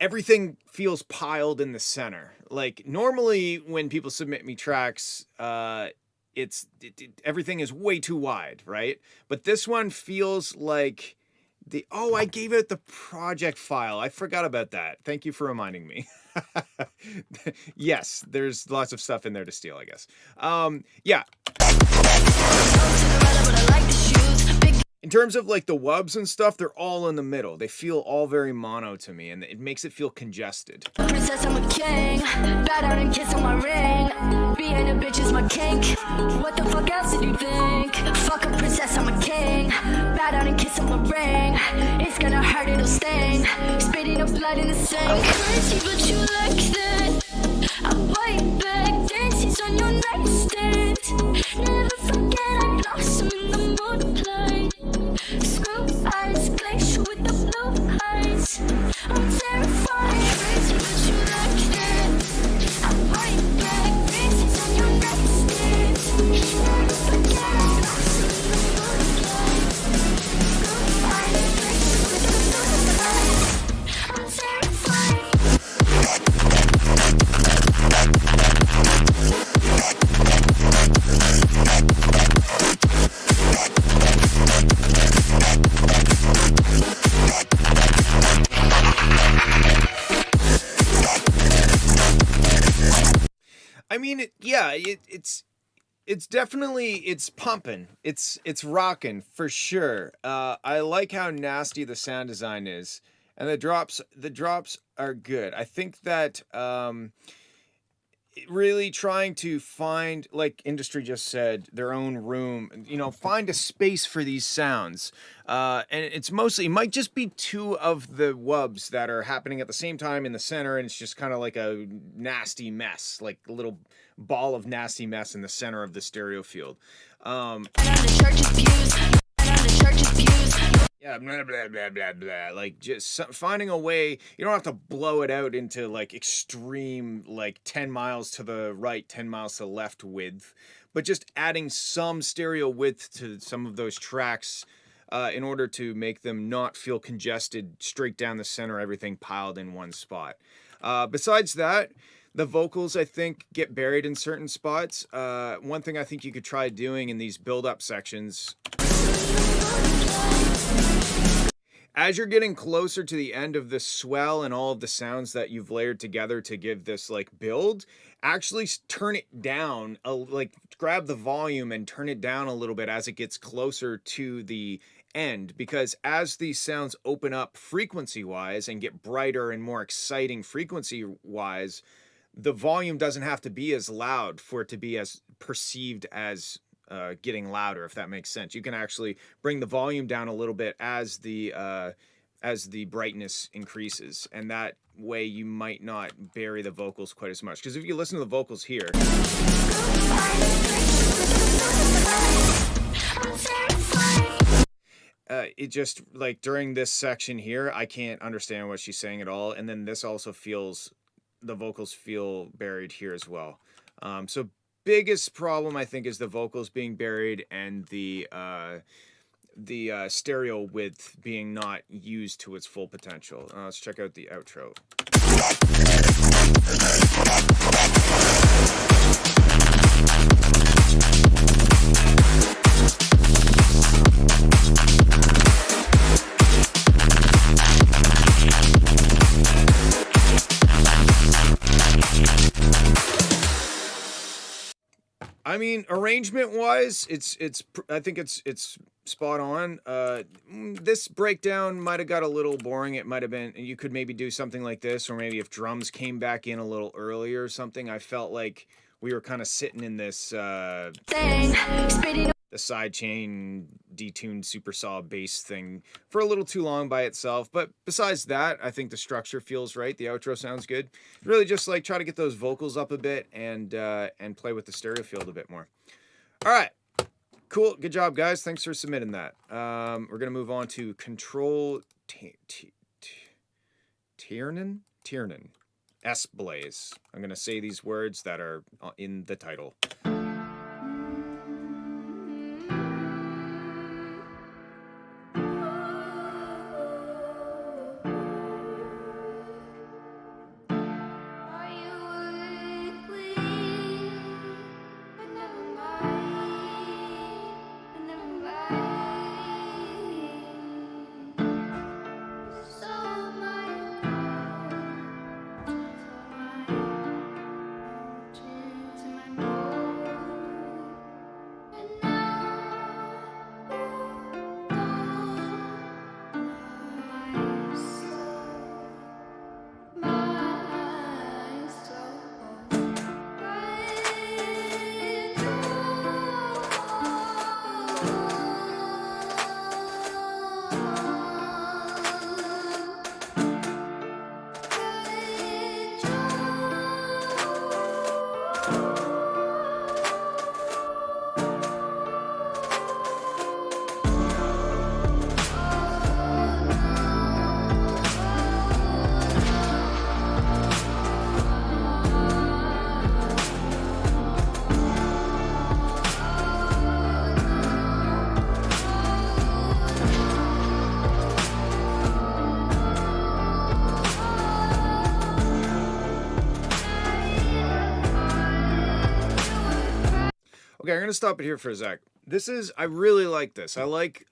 everything feels piled in the center. Like normally when people submit me tracks, everything is way too wide, right? But this one feels like I gave it the project file. I forgot about that. Thank you for reminding me. Yes, there's lots of stuff in there to steal, I guess. Yeah. In terms of like the wubs and stuff, they're all in the middle. They feel all very mono to me, and it makes it feel congested. Princess, I'm a king. Bow down and kiss on my ring. Being a bitch is my kink. What the fuck else did you think? Fuck a princess, I'm a king. Bow down and kiss on my ring. It's gonna hurt, it'll sting. Spitting up blood in the sink. I'm crazy, but you like that. I bite back, dances on your nightstand. Never forget I blossom in the moonlight. Screw eyes, glacier with the blue eyes. I'm terrified, crazy, but you like that. I bite back, dances on your nightstand. Never forget I blossom in the moonlight. Screw eyes, glacier with the blue eyes. I'm terrified. I mean, it's definitely pumping. It's rocking for sure. I like how nasty the sound design is, and the drops are good. I think that really trying to find, like industry just said, their own room, find a space for these sounds. And it might just be two of the wubs that are happening at the same time in the center, and it's just kind of like a nasty mess, like a little ball of nasty mess in the center of the stereo field. Yeah, blah, blah, blah, blah, blah. Like, just finding a way. You don't have to blow it out into, like, extreme, like, 10 miles to the right, 10 miles to the left width. But just adding some stereo width to some of those tracks in order to make them not feel congested straight down the center, everything piled in one spot. Besides that, the vocals, I think, get buried in certain spots. One thing I think you could try doing in these build-up sections, as you're getting closer to the end of this swell and all of the sounds that you've layered together to give this like build, actually turn it down, like grab the volume and turn it down a little bit as it gets closer to the end, because as these sounds open up frequency wise and get brighter and more exciting frequency wise, the volume doesn't have to be as loud for it to be as perceived as getting louder, if that makes sense. You can actually bring the volume down a little bit as the brightness increases, and that way you might not bury the vocals quite as much. Because if you listen to the vocals here, it just, like, during this section here, I can't understand what she's saying at all, and then this also feels, the vocals feel buried here as well. So biggest problem, I think, is the vocals being buried and the stereo width being not used to its full potential. Let's check out the outro. I mean, arrangement wise, I think it's spot on. This breakdown might have got a little boring. It might have been, you could maybe do something like this, or maybe if drums came back in a little earlier or something. I felt like we were kind of sitting in this the sidechain detuned super saw bass thing for a little too long by itself. But besides that, I think the structure feels right. The outro sounds good. Really just like try to get those vocals up a bit and play with the stereo field a bit more. All right. Cool. Good job, guys. Thanks for submitting that. We're going to move on to Control Tiernan? S-Blaze. I'm going to say these words that are in the title. Are you weakly? But never mind, but never mind. So my to my mood, and now my soul. Okay, I'm gonna stop it here for a sec. I really like this. I like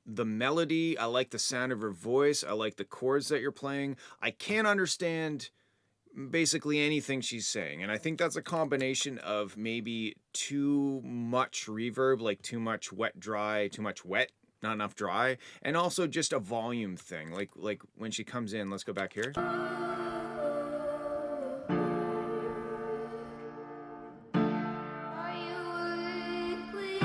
the melody. I like the sound of her voice. I like the chords that you're playing. I can't understand basically anything she's saying, and I think that's a combination of maybe too much reverb, like too much wet, dry, too much wet, not enough dry, and also just a volume thing. Like when she comes in, let's go back here. Are you weakly?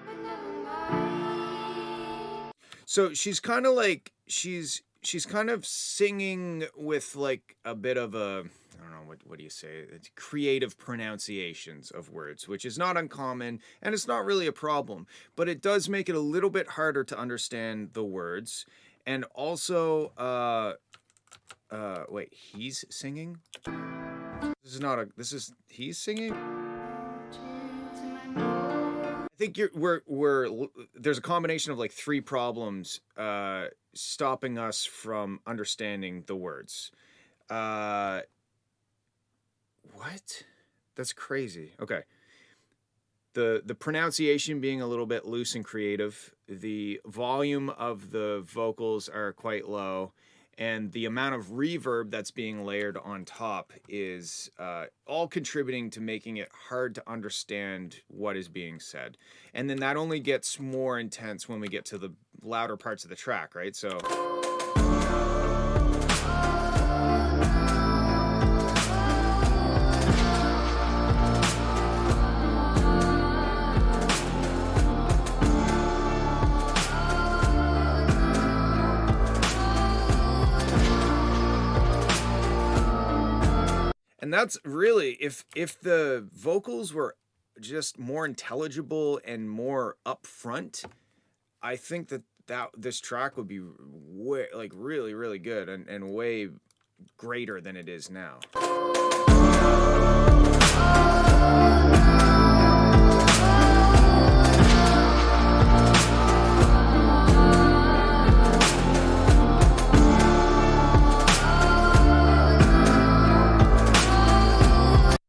But never mind. So she's kind of like she's kind of singing with like a bit of a, I don't know, what do you say? It's creative pronunciations of words, which is not uncommon and it's not really a problem, but it does make it a little bit harder to understand the words. And also wait, he's singing? He's singing? I think there's a combination of like three problems stopping us from understanding the words. What? That's crazy. Okay. The pronunciation being a little bit loose and creative, the volume of the vocals are quite low, and the amount of reverb that's being layered on top is all contributing to making it hard to understand what is being said. And then that only gets more intense when we get to the louder parts of the track, right? So and that's really, if the vocals were just more intelligible and more upfront, I think that this track would be way, like really, really good and way greater than it is now.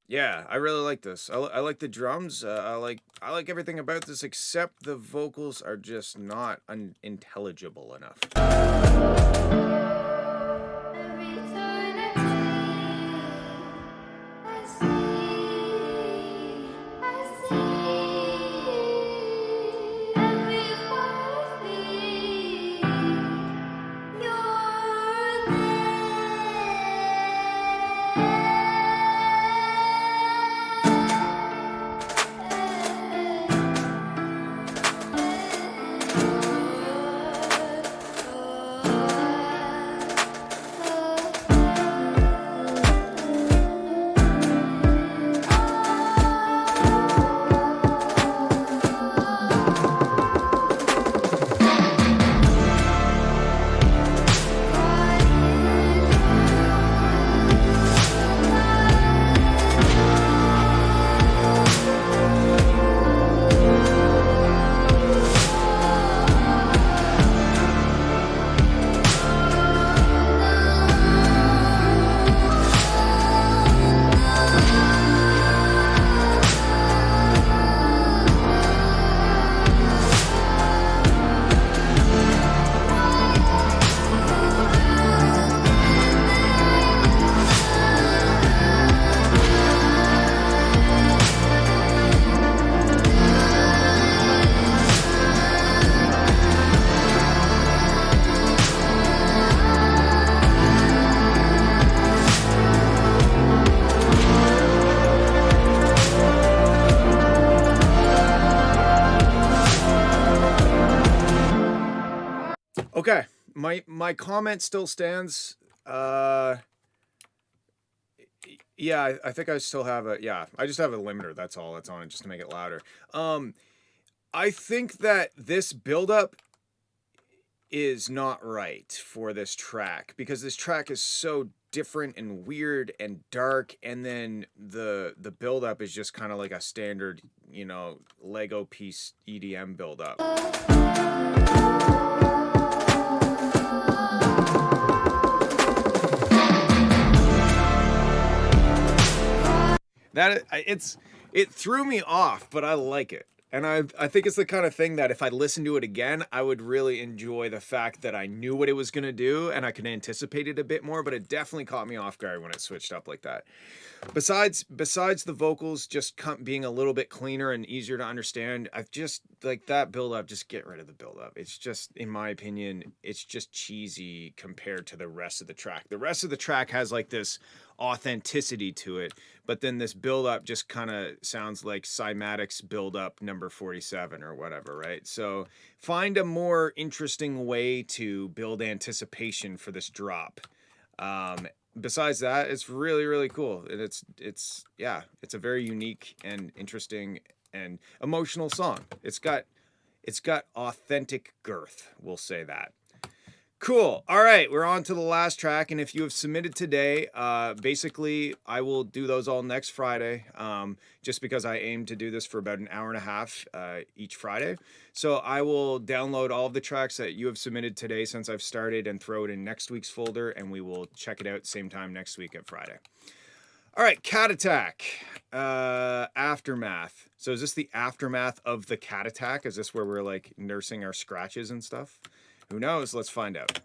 Yeah, I really like this. I like the drums. I like everything about this, except the vocals are just not unintelligible enough. Every turn I take, I see. Every fall I feel, you're there. my comment still stands. Yeah, I think I still have I just have a limiter, that's all that's on it, just to make it louder. I think that this buildup is not right for this track, because this track is so different and weird and dark, and then the buildup is just kind of like a standard, Lego piece EDM buildup. It threw me off, but I like it. And I think it's the kind of thing that if I listened to it again, I would really enjoy the fact that I knew what it was going to do and I could anticipate it a bit more, but it definitely caught me off guard when it switched up like that. Besides the vocals just being a little bit cleaner and easier to understand, I've just like that build up, just get rid of the build up. It's just, in my opinion, it's just cheesy compared to the rest of the track. The rest of the track has like this authenticity to it, but then this build up just kind of sounds like Cymatics build up number 47 or whatever, right? So find a more interesting way to build anticipation for this drop. Besides that, it's really, really cool. And it's a very unique and interesting and emotional song. It's got authentic girth, we'll say that. Cool. All right, we're on to the last track, and if you have submitted today, basically I will do those all next Friday, just because I aim to do this for about an hour and a half each Friday. So I will download all of the tracks that you have submitted today since I've started and throw it in next week's folder, and we will check it out same time next week at Friday. All right, Cat Attack, Aftermath. So is this the aftermath of the Cat Attack? Is this where we're like nursing our scratches and stuff? Who knows? Let's find out.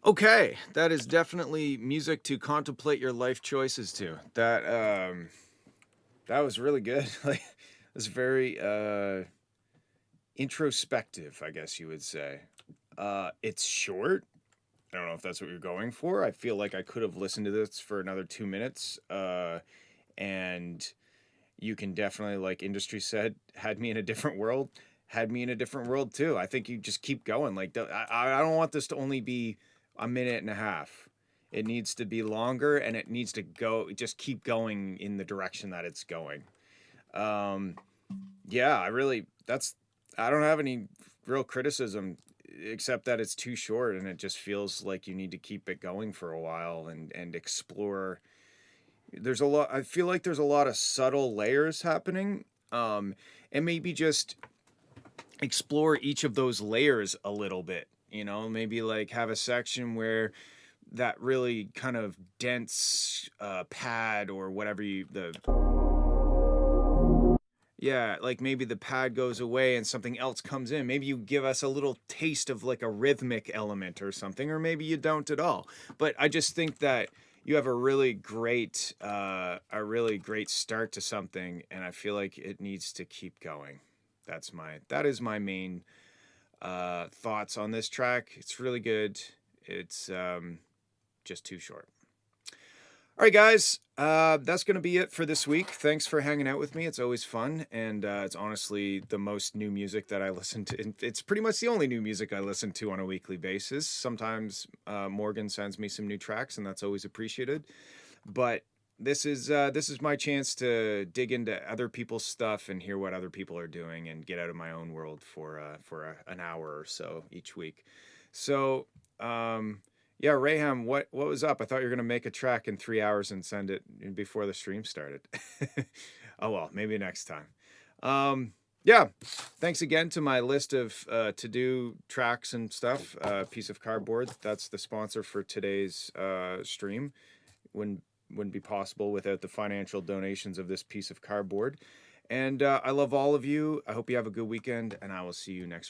Okay, that is definitely music to contemplate your life choices to. That was really good. Like, it was very introspective, I guess you would say. It's short. I don't know if that's what you're going for. I feel like I could have listened to this for another 2 minutes. And you can definitely, like industry said, had me in a different world. Had me in a different world too. I think you just keep going. Like, I don't want this to only be a minute and a half. It needs to be longer, and it needs to just keep going in the direction that it's going. Yeah, I don't have any real criticism except that it's too short, and it just feels like you need to keep it going for a while and explore. I feel like there's a lot of subtle layers happening, and maybe just explore each of those layers a little bit, maybe like have a section where that really kind of dense pad or whatever like maybe the pad goes away and something else comes in. Maybe you give us a little taste of like a rhythmic element or something, or maybe you don't at all. But I just think that you have a really great start to something, and I feel like it needs to keep going. That is my main thoughts on this track. It's really good. It's just too short. All right, guys, that's going to be it for this week. Thanks for hanging out with me. It's always fun, and it's honestly the most new music that I listen to. It's pretty much the only new music I listen to on a weekly basis. Sometimes Morgan sends me some new tracks, and that's always appreciated. But this is my chance to dig into other people's stuff and hear what other people are doing and get out of my own world for an hour or so each week. So. Yeah, Raham, what was up? I thought you were gonna make a track in 3 hours and send it before the stream started. Oh well, maybe next time. Yeah, thanks again to my list of to-do tracks and stuff. Piece of Cardboard. That's the sponsor for today's stream. Wouldn't be possible without the financial donations of this piece of cardboard. And I love all of you. I hope you have a good weekend, and I will see you next Friday.